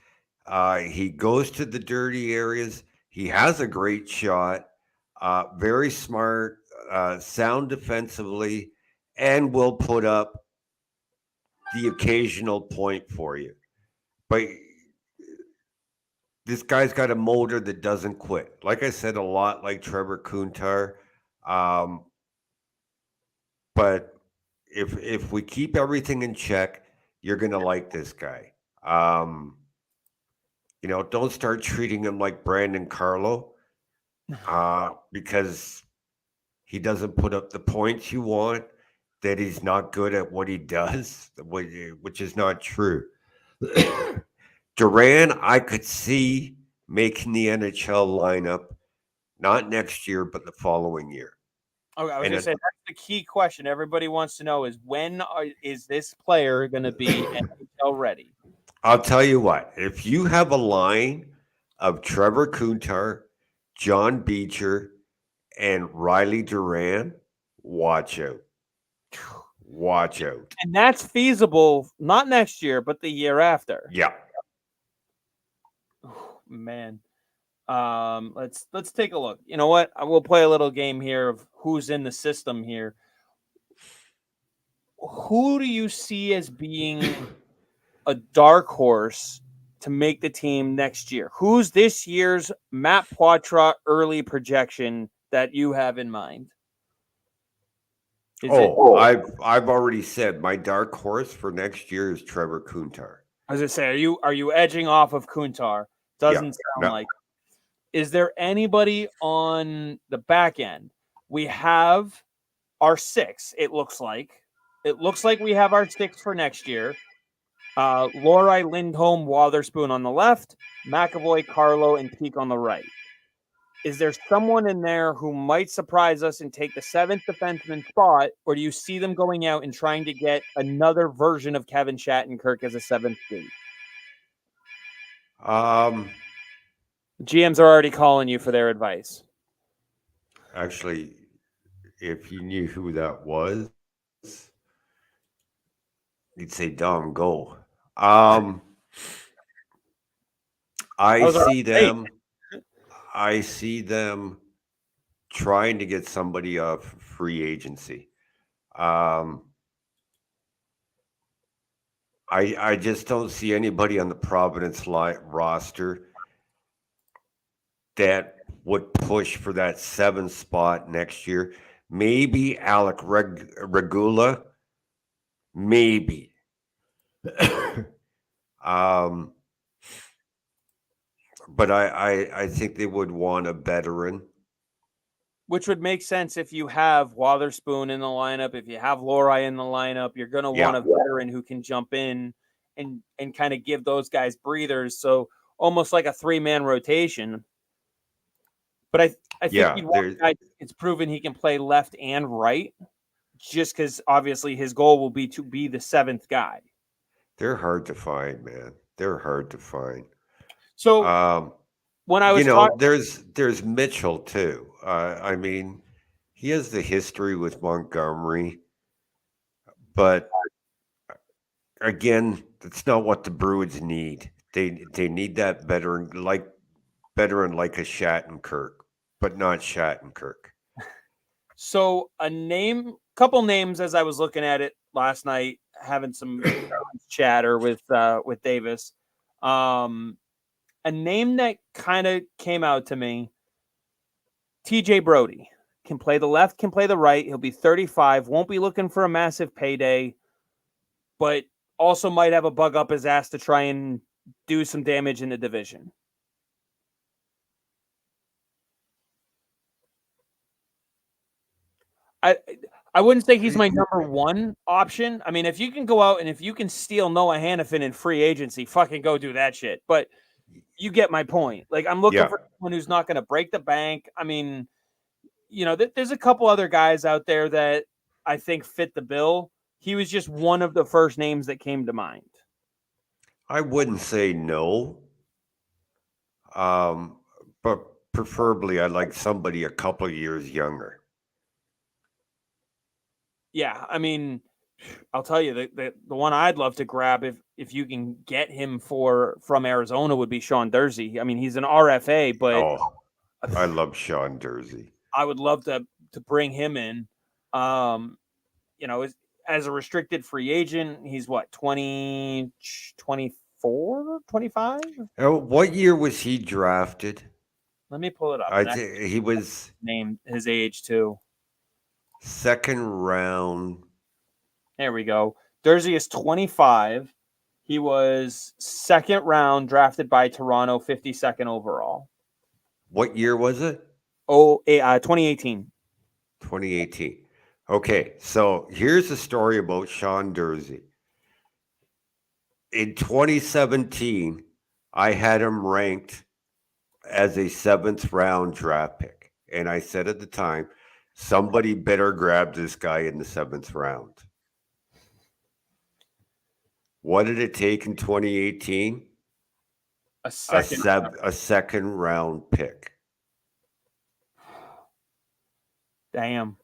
He goes to the dirty areas. He has a great shot. Very smart, sound defensively, and will put up the occasional point for you. But this guy's got a motor that doesn't quit. Like I said, a lot like Trevor Kuntar. But if we keep everything in check, you're going to like this guy. Don't start treating him like Brandon Carlo because he doesn't put up the points you want, that he's not good at what he does, which is not true. Duran, I could see making the NHL lineup, not next year, but the following year. Okay, I was going to say, that's the key question everybody wants to know is is this player going to be NHL ready? I'll tell you what, if you have a line of Trevor Kuntar, John Beecher, and Riley Duran, watch out. Watch out. And that's feasible, not next year, but the year after. Yeah. Oh, man. Let's take a look. You know what? I will play a little game here of who's in the system here. Who do you see as being a dark horse to make the team next year? Who's this year's Matt Poitras early projection that you have in mind? I've already said my dark horse for next year is Trevor Kuntar. I was gonna say, are you edging off of Kuntar? Doesn't sound like. Is there anybody on the back end? We have our 6. It looks like we have our 6 for next year. Lori, Lindholm, Wotherspoon on the left, McAvoy, Carlo, and Peak on the right. Is there someone in there who might surprise us and take the 7th defenseman spot, or do you see them going out and trying to get another version of Kevin Shattenkirk as a 7th D? GMs are already calling you for their advice. Actually, if you knew who that was, you'd say, Dom, go. I see them trying to get somebody off free agency. I just don't see anybody on the Providence roster that would push for that 7th spot next year. Maybe Alec Regula. Maybe. But I think they would want a veteran. Which would make sense if you have Wotherspoon in the lineup. If you have Lori in the lineup, you're going to want a veteran who can jump in and kind of give those guys breathers. So almost like a 3-man rotation. But I think he'd want a guy it's proven he can play left and right, just because obviously his goal will be to be the 7th guy. They're hard to find, man. They're hard to find. So when I was there's Mitchell too. I mean, he has the history with Montgomery, but again, that's not what the Bruins need. They need that veteran like a Shattenkirk, but not Shattenkirk. So couple names as I was looking at it last night, having some chatter with Davis. A name that kind of came out to me, TJ Brody. Can play the left, can play the right. He'll be 35, won't be looking for a massive payday, but also might have a bug up his ass to try and do some damage in the division. I wouldn't say he's my number 1 option. I mean, if you can go out and if you can steal Noah Hannafin in free agency, fucking go do that shit. But you get my point. Like, I'm looking for someone who's not going to break the bank. I mean, you know, there's a couple other guys out there that I think fit the bill. He was just one of the first names that came to mind. I wouldn't say no. But preferably I'd like somebody a couple of years younger. Yeah, I mean, I'll tell you the one I'd love to grab if you can get him from Arizona would be Sean Durzi. I mean, he's an RFA, but I love Sean Durzi. I would love to bring him in. You know, as a restricted free agent, he's what, 20, 24, 25? What year was he drafted? Let me pull it up. I think he was named his age too. 2nd round. There we go. Durzi is 25. He was 2nd round, drafted by Toronto, 52nd overall. What year was it? 2018. 2018. Okay, so here's the story about Sean Durzi. In 2017, I had him ranked as a 7th round draft pick. And I said at the time, somebody better grab this guy in the 7th round. What did it take in 2018? A second round pick. Damn.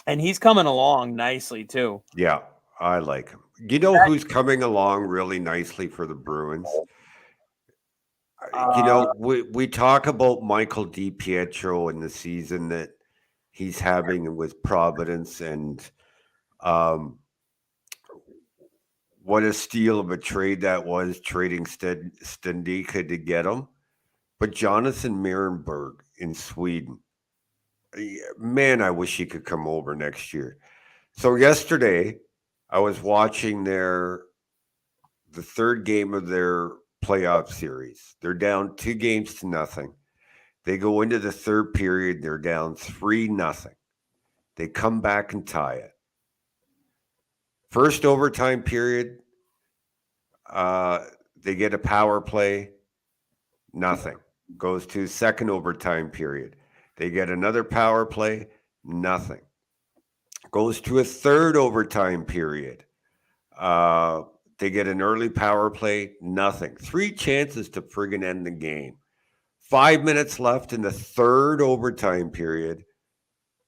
And he's coming along nicely too. Yeah, I like him. You know who's coming along really nicely for the Bruins? We talk about Michael DiPietro and the season that he's having with Providence, and um, what a steal of a trade that was, trading Stendika to get him. But Jonathan Mirenberg in Sweden, man, I wish he could come over next year. So yesterday, I was watching the third game of their playoff series. They're down 2-0. They go into the third period, they're down 3-0. They come back and tie it. First overtime period, they get a power play, nothing. Goes to second overtime period. They get another power play, nothing. Goes to a third overtime period. They get an early power play, nothing. 3 chances to friggin' end the game. 5 minutes left in the third overtime period.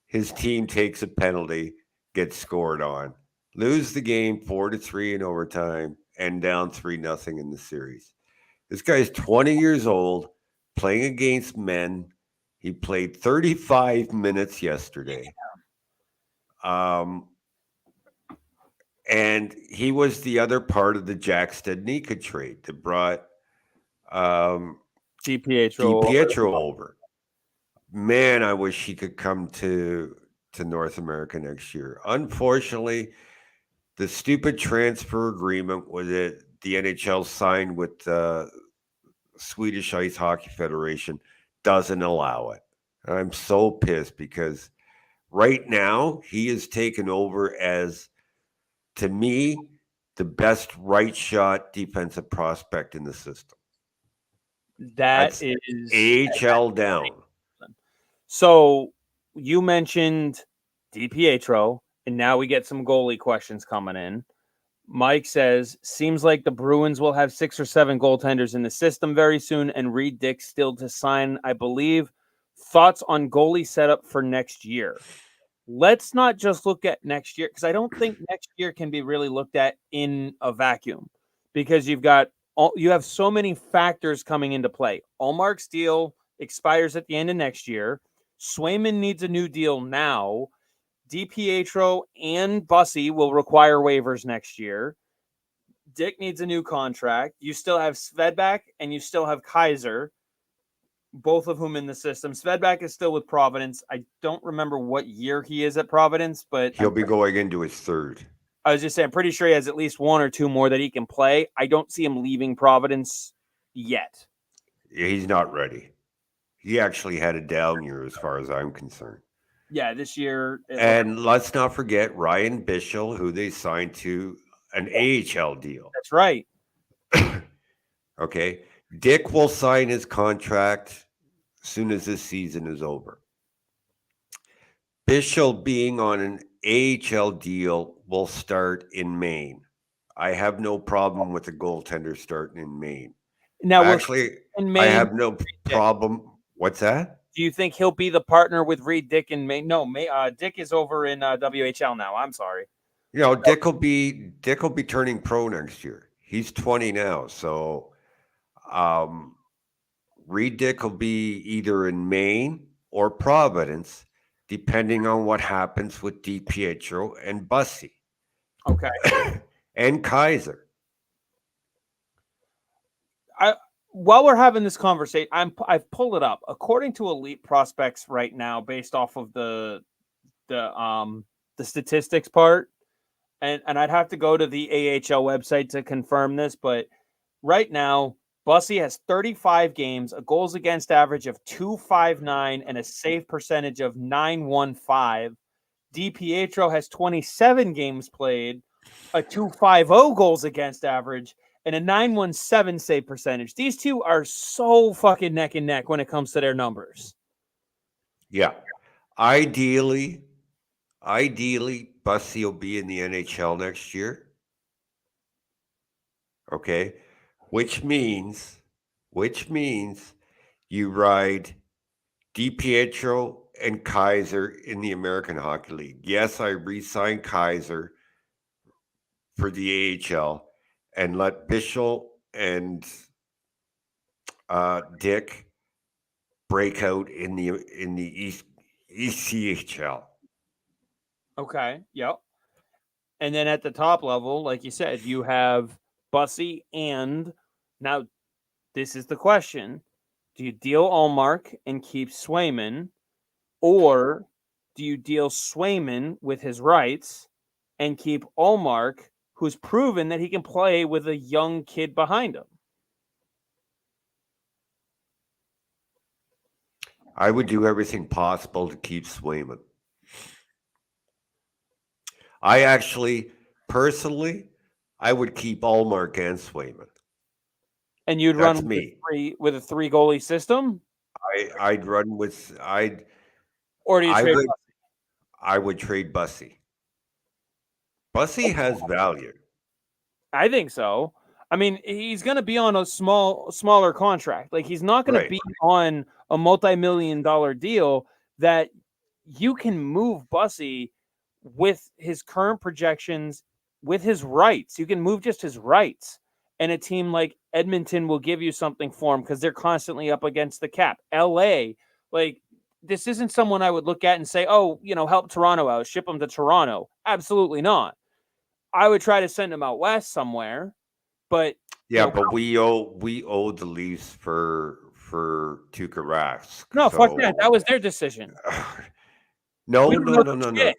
His team takes a penalty, gets scored on. Lose the game 4-3 in overtime, and down 3-0 in the series. This guy's 20 years old, playing against men. He played 35 minutes yesterday. And he was the other part of the Jack Stednica trade that brought DiPietro over. Man, I wish he could come to North America next year. Unfortunately, the stupid transfer agreement that the NHL signed with the Swedish Ice Hockey Federation doesn't allow it. I'm so pissed because right now he is taken over as, to me, the best right shot defensive prospect in the system. That's AHL down. So you mentioned DiPietro, and now we get some goalie questions coming in. Mike says, seems like the Bruins will have 6 or 7 goaltenders in the system very soon, and Reed Dick still to sign, I believe. Thoughts on goalie setup for next year? Let's not just look at next year, because I don't think next year can be really looked at in a vacuum, because you have so many factors coming into play. Allmark's deal expires at the end of next year. Swayman needs a new deal now. DiPietro and Bussy will require waivers next year. Dick needs a new contract. You still have Svedback and you still have Kaiser, both of whom in the system. Svedback is still with Providence. I don't remember what year he is at Providence, but he'll be going into his third. I was just saying, I'm pretty sure he has at least 1 or 2 more that he can play. I don't see him leaving Providence yet. Yeah, he's not ready. He actually had a down year as far as I'm concerned. Yeah, this year. And let's not forget Ryan Bischel, who they signed to an AHL deal. That's right. Okay. Dick will sign his contract as soon as this season is over. Bischel being on an AHL deal will start in Maine. I have no problem with the goaltender starting in Maine. Now, actually, in Maine, I have no problem. What's that? Do you think he'll be the partner with Reed Dick in Maine? No, Dick is over in WHL now. I'm sorry. Dick will be turning pro next year. He's 20 now, so Reed Dick will be either in Maine or Providence, depending on what happens with DiPietro and Bussy. Okay. And Kaiser. While we're having this conversation, I've pulled it up. According to Elite Prospects right now, based off of the statistics part, and I'd have to go to the AHL website to confirm this, but right now, Bussy has 35 games, a goals against average of .259, and a save percentage of .915. DiPietro has 27 games played, a .250 goals against average, and a .917 save percentage. These two are so fucking neck and neck when it comes to their numbers. Yeah. Ideally, Bussy will be in the NHL next year. Okay. Which means you ride DiPietro and Kaiser in the American Hockey League. Yes, I re-signed Kaiser for the AHL and let Bishop and Dick break out in the ECHL. Okay. Yep. And then at the top level, like you said, you have Bussy, and now this is the question. Do you deal Allmark and keep Swayman, or do you deal Swayman with his rights and keep Allmark, who's proven that he can play with a young kid behind him? I would do everything possible to keep Swayman. I actually, personally, I would keep Allmark and Swayman. And you'd That's run me. with a three goalie system, I'd run with or do you I trade? would I would trade Bussy. Bussy has value. I think so. I mean, he's going to be on a smaller contract. Like, he's not going to Right. be on a multi-million-dollar deal that you can move Bussy with his current projections, with his rights. You can move just his rights. And a team like Edmonton will give you something for him because they're constantly up against the cap. LA, like, this isn't someone I would look at and say, oh, help Toronto out, ship him to Toronto. Absolutely not. I would try to send him out west somewhere, but Yeah, but we owe the Leafs for Tuukka Rask. no, fuck that. So That was their decision. no, We didn't no, know no, no, no. shit.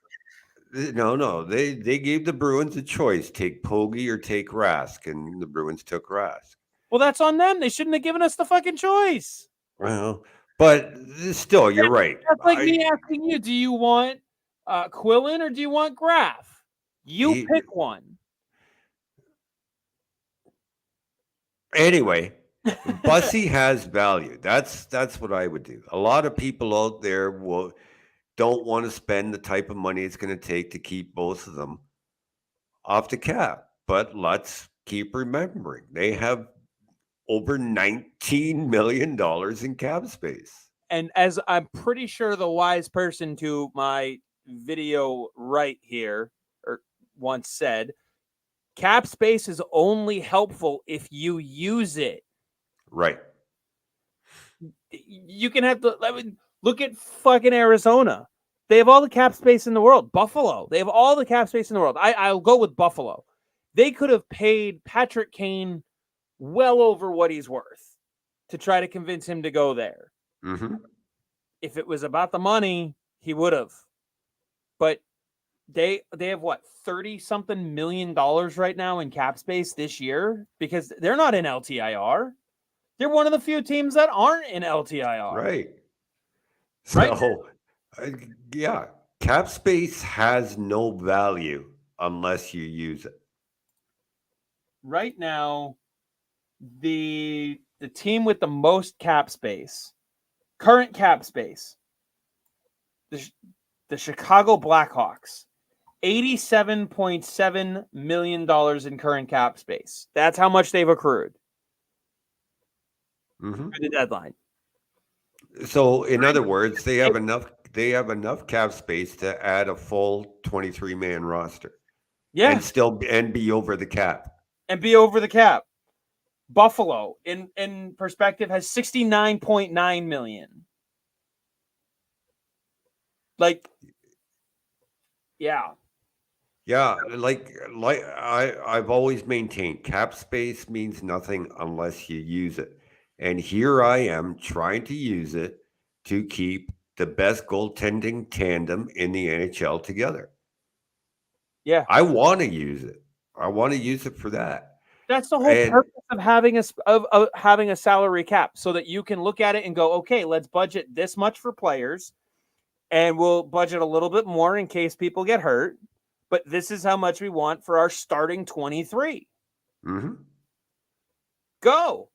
No. They gave the Bruins a choice: take Pogge or take Rask, and the Bruins took Rask. Well, that's on them. They shouldn't have given us the fucking choice. Well, but still, you're right. That's like me asking you, do you want Quillen or do you want Graf? You pick one. Anyway, Bussy has value. That's what I would do. A lot of people out there don't want to spend the type of money it's going to take to keep both of them off the cap. But let's keep remembering they have over $19 million in cap space. And as I'm pretty sure the wise person to my video right here once said, cap space is only helpful if you use it. Right. You can have to look at fucking Arizona. They have all the cap space in the world. Buffalo, they have all the cap space in the world. I'll go with Buffalo. They could have paid Patrick Kane well over what he's worth to try to convince him to go there. Mm-hmm. If it was about the money, he would have. But they have what, 30-something million dollars right now in cap space this year because they're not in LTIR. They're one of the few teams that aren't in LTIR. Right. So, yeah, cap space has no value unless you use it. Right now, the team with the most cap space, current cap space, the Chicago Blackhawks, $87.7 million in current cap space. That's how much they've accrued for the deadline. So, in other words, they have enough cap space to add a full 23-man roster. Yeah. And be over the cap. Buffalo, in perspective, has $69.9 million. Like, yeah. Yeah, like I've always maintained, cap space means nothing unless you use it. And here I am trying to use it to keep the best goaltending tandem in the NHL together. Yeah. I want to use it. I want to use it for that. That's the whole purpose of having a salary cap, so that you can look at it and go, okay, let's budget this much for players, and we'll budget a little bit more in case people get hurt. But this is how much we want for our starting 23. Mm-hmm. Go.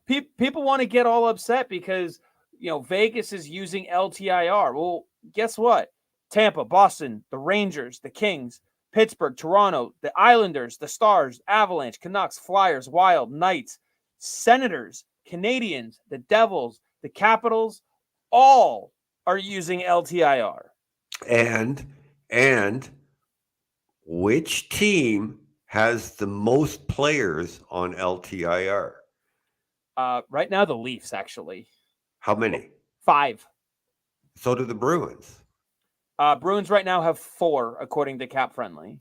People want to get all upset because, Vegas is using LTIR. Well, guess what? Tampa, Boston, the Rangers, the Kings, Pittsburgh, Toronto, the Islanders, the Stars, Avalanche, Canucks, Flyers, Wild, Knights, Senators, Canadians, the Devils, the Capitals, All are using LTIR. And which team has the most players on LTIR? Right now, the Leafs, actually. How many? 5. So do the Bruins. Bruins right now have 4, according to Cap Friendly.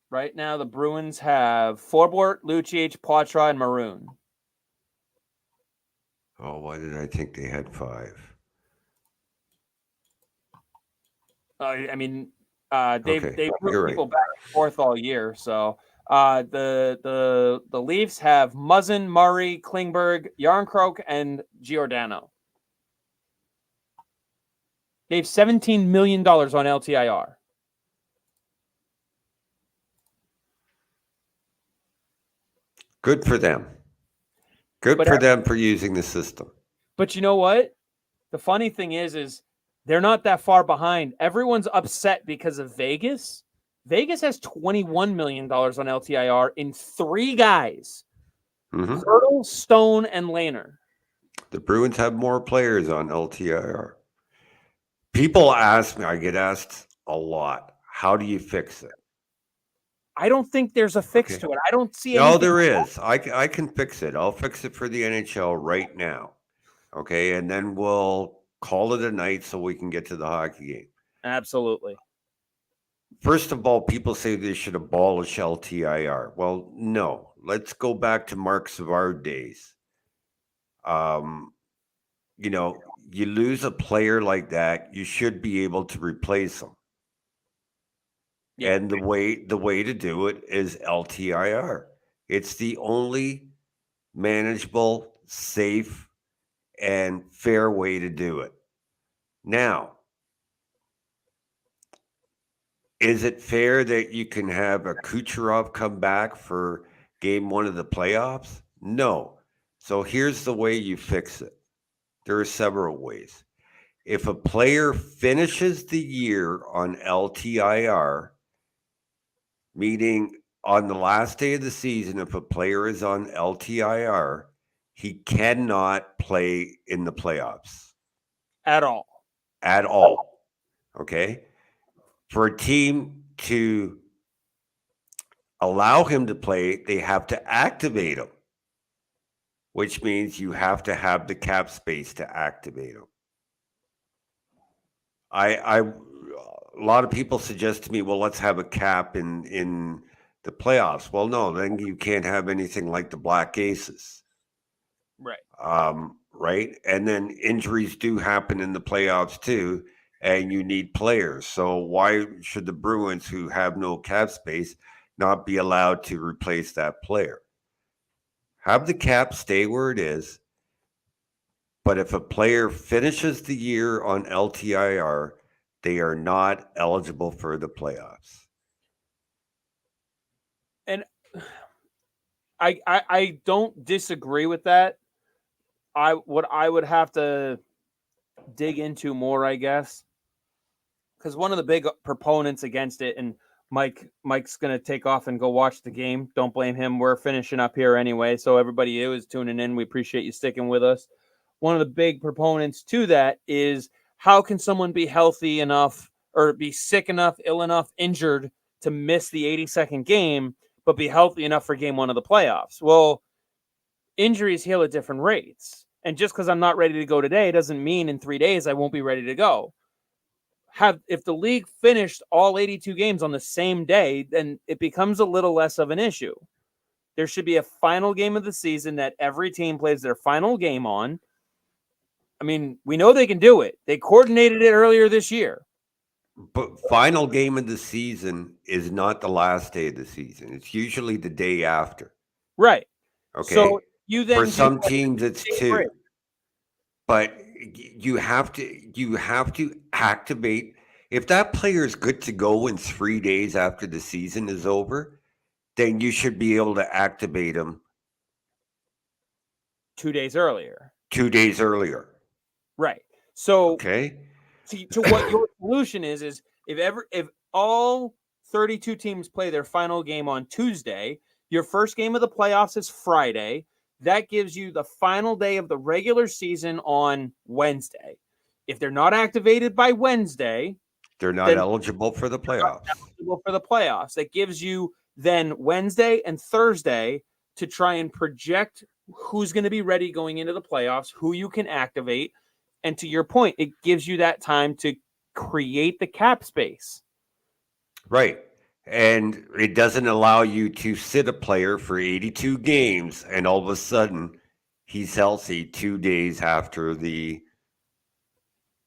Right now, the Bruins have Forbort, Lucic, Poitras, and Maroon. Oh, why did I think they had 5? I mean, they've Okay, moved you're right. people back and forth all year. So the Leafs have Muzzin, Murray, Klingberg, Yarncroke, and Giordano. They have $17 million on LTIR. Good for them. Good for them for using the system. But you know what? The funny thing is they're not that far behind. Everyone's upset because of Vegas. Vegas has $21 million on LTIR in 3 guys. Mm-hmm. Hurdle, Stone, and Lehner. The Bruins have more players on LTIR. People ask me, I get asked a lot, how do you fix it? I don't think there's a fix to it. I don't see No, anything. there is. I can fix it. I'll fix it for the NHL right now. Okay, and then we'll call it a night so we can get to the hockey game. Absolutely. First of all, people say they should abolish LTIR. Well, no. Let's go back to Mark Savard days. You lose a player like that, you should be able to replace them. Yeah. And the way to do it is LTIR. It's the only manageable, safe, and fair way to do it. Now, is it fair that you can have a Kucherov come back for game 1 of the playoffs? No. So here's the way you fix it. There are several ways. If a player finishes the year on LTIR, meaning on the last day of the season, if a player is on LTIR, he cannot play in the playoffs. At all. At all. Okay? For a team to allow him to play, they have to activate him, which means you have to have the cap space to activate him. A lot of people suggest to me, well, let's have a cap in the playoffs. Well, no, then you can't have anything like the Black Aces. Right. Right. And then injuries do happen in the playoffs too, and you need players. So why should the Bruins, who have no cap space, not be allowed to replace that player? Have the cap stay where it is. But if a player finishes the year on LTIR, they are not eligible for the playoffs. And I don't disagree with that. What I would have to dig into more, I guess, because one of the big proponents against it, and Mike's gonna take off and go watch the game. Don't blame him. We're finishing up here anyway. So everybody who is tuning in, we appreciate you sticking with us. One of the big proponents to that is, how can someone be healthy enough or be sick enough, ill enough, injured to miss the 82nd game, but be healthy enough for game 1 of the playoffs? Well, injuries heal at different rates. And just because I'm not ready to go today doesn't mean in 3 days I won't be ready to go. If the league finished all 82 games on the same day, then it becomes a little less of an issue. There should be a final game of the season that every team plays their final game on. I mean, we know they can do it. They coordinated it earlier this year. But final game of the season is not the last day of the season. It's usually the day after. Right. Okay. So you then for some teams it's 2. But you have to activate. If that player is good to go in 3 days after the season is over, then you should be able to activate him 2 days earlier. 2 days earlier. Right. So okay. To what your solution is if all 32 teams play their final game on Tuesday, your first game of the playoffs is Friday, that gives you the final day of the regular season on Wednesday. If they're not activated by Wednesday, they're not eligible for the playoffs. That gives you then Wednesday and Thursday to try and project who's going to be ready going into the playoffs, who you can activate. And to your point, it gives you that time to create the cap space. Right. And it doesn't allow you to sit a player for 82 games and all of a sudden he's healthy 2 days after the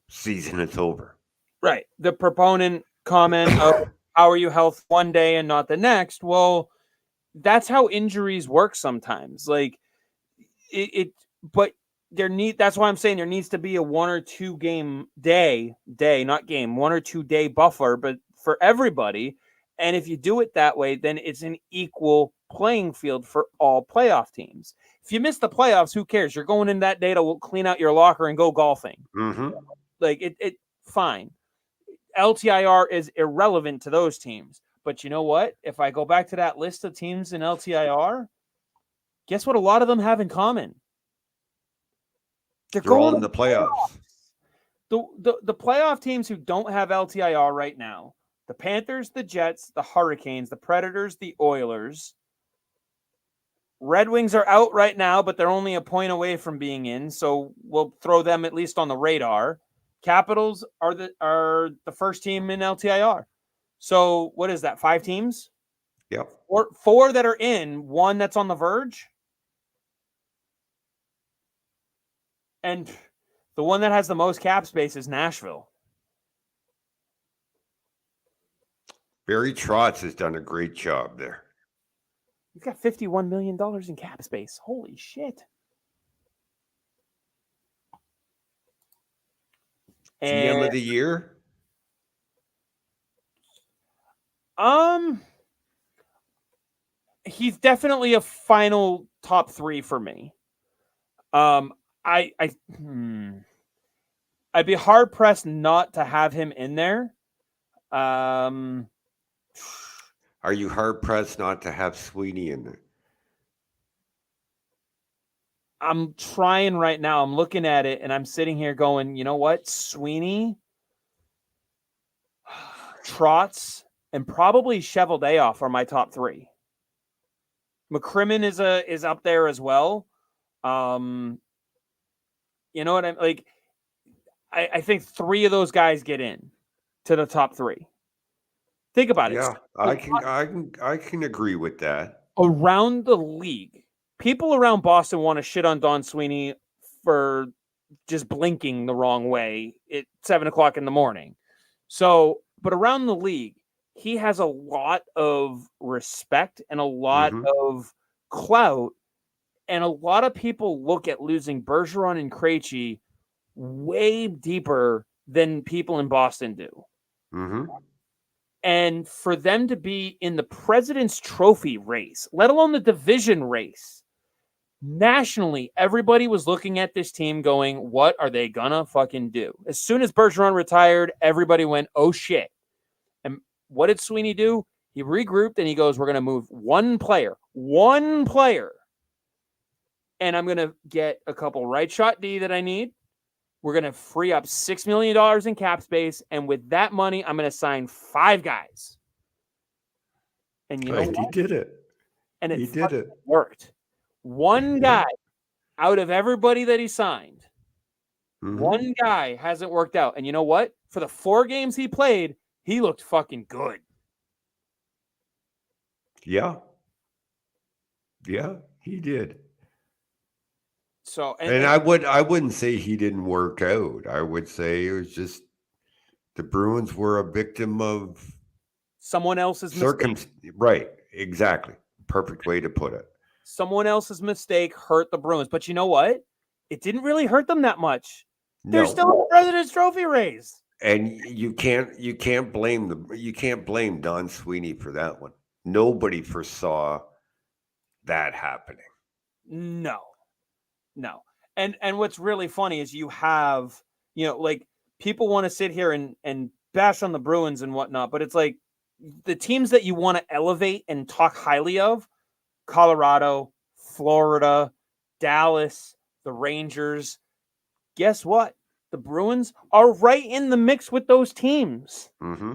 season is over. Right. The proponent comment of how are you health one day and not the next? Well, that's how injuries work sometimes. Like but that's why I'm saying there needs to be a 1 or 2 game day, not game, 1 or 2 day buffer, but for everybody. And if you do it that way, then it's an equal playing field for all playoff teams. If you miss the playoffs, who cares? You're going in that day to clean out your locker and go golfing. Mm-hmm. Like it fine. LTIR is irrelevant to those teams. But you know what? If I go back to that list of teams in LTIR, guess what a lot of them have in common? They're all in the playoffs. The playoff teams who don't have LTIR right now, the Panthers, the Jets, the Hurricanes, the Predators, the Oilers. Red Wings are out right now, but they're only a point away from being in, so we'll throw them at least on the radar. Capitals are the first team in LTIR. So what is that, 5 teams? Yep. Or 4 that are in, 1 that's on the verge. And the one that has the most cap space is Nashville. Barry Trotz has done a great job there. He's got $51 million in cap space. Holy shit. GM of the year? He's definitely a final top 3 for me. I'd be hard pressed not to have him in there. Are you hard pressed not to have Sweeney in there? I'm trying right now. I'm looking at it and I'm sitting here going, you know what? Sweeney, Trotz, and probably Cheveldayoff are my top 3. McCrimmon is up there as well. You know what I'm like? I think 3 of those guys get in to the top 3. Think about it. Yeah, I can agree with that. Around the league, people around Boston want to shit on Don Sweeney for just blinking the wrong way at 7:00 in the morning. So, but around the league, he has a lot of respect and a lot of clout. And a lot of people look at losing Bergeron and Krejci way deeper than people in Boston do. Mm-hmm. And for them to be in the President's Trophy race, let alone the division race, nationally, everybody was looking at this team going, what are they gonna fucking do? As soon as Bergeron retired, everybody went, oh shit. And what did Sweeney do? He regrouped and he goes, we're going to move one player, and I'm going to get a couple right shot D that I need. We're going to free up $6 million in cap space. And with that money, I'm going to sign 5 guys. And you know what? He did it. And he did it. Worked. One guy out of everybody that he signed, one guy hasn't worked out. And you know what? For the 4 games he played, he looked fucking good. Yeah. Yeah, he did. So and I wouldn't say he didn't work out. I would say it was just the Bruins were a victim of someone else's mistake. Right, exactly. Perfect way to put it. Someone else's mistake hurt the Bruins, but you know what? It didn't really hurt them that much. They're still in the President's Trophy race. And you can't blame Don Sweeney for that one. Nobody foresaw that happening. No. And what's really funny is you have, like people want to sit here and bash on the Bruins and whatnot, but it's like the teams that you want to elevate and talk highly of, Colorado, Florida, Dallas, the Rangers. Guess what? The Bruins are right in the mix with those teams. Mm-hmm.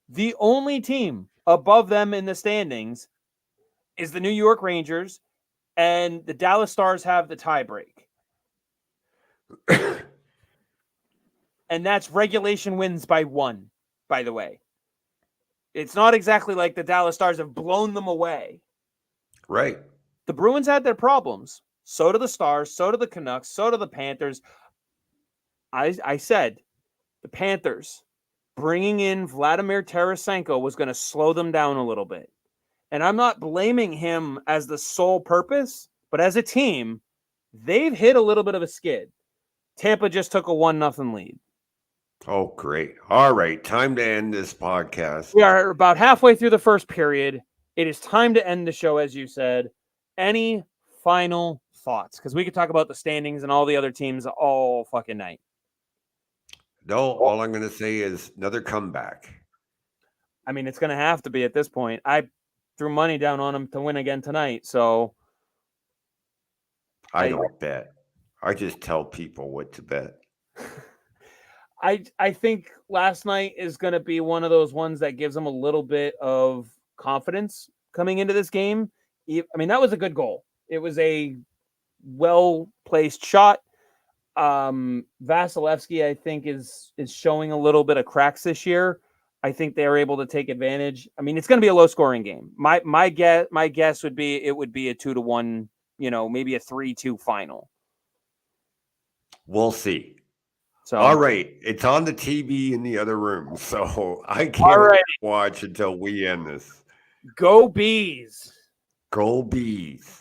The only team above them in the standings is the New York Rangers, and the Dallas Stars have the tiebreak. And that's regulation wins by 1, by the way. It's not exactly like the Dallas Stars have blown them away. Right. The Bruins had their problems. So do the Stars, so do the Canucks, so do the Panthers. I said the Panthers bringing in Vladimir Tarasenko was going to slow them down a little bit. And I'm not blaming him as the sole purpose, but as a team, they've hit a little bit of a skid. Tampa just took a 1-0 lead. Oh, great. All right. Time to end this podcast. We are about halfway through the first period. It is time to end the show, as you said. Any final thoughts? Because we could talk about the standings and all the other teams all fucking night. No, all I'm going to say is another comeback. I mean, it's going to have to be at this point. I threw money down on them to win again tonight, so I don't bet. I just tell people what to bet. I think last night is going to be one of those ones that gives them a little bit of confidence coming into this game. I mean, that was a good goal. It was a well-placed shot. Vasilevsky, I think, is showing a little bit of cracks this year. I think they're able to take advantage. I mean, it's going to be a low-scoring game. My guess would be it would be a 2-1, maybe a 3-2 final. We'll see. So, all right. It's on the TV in the other room, so I can't watch until we end this. Go Bees. Go Bees.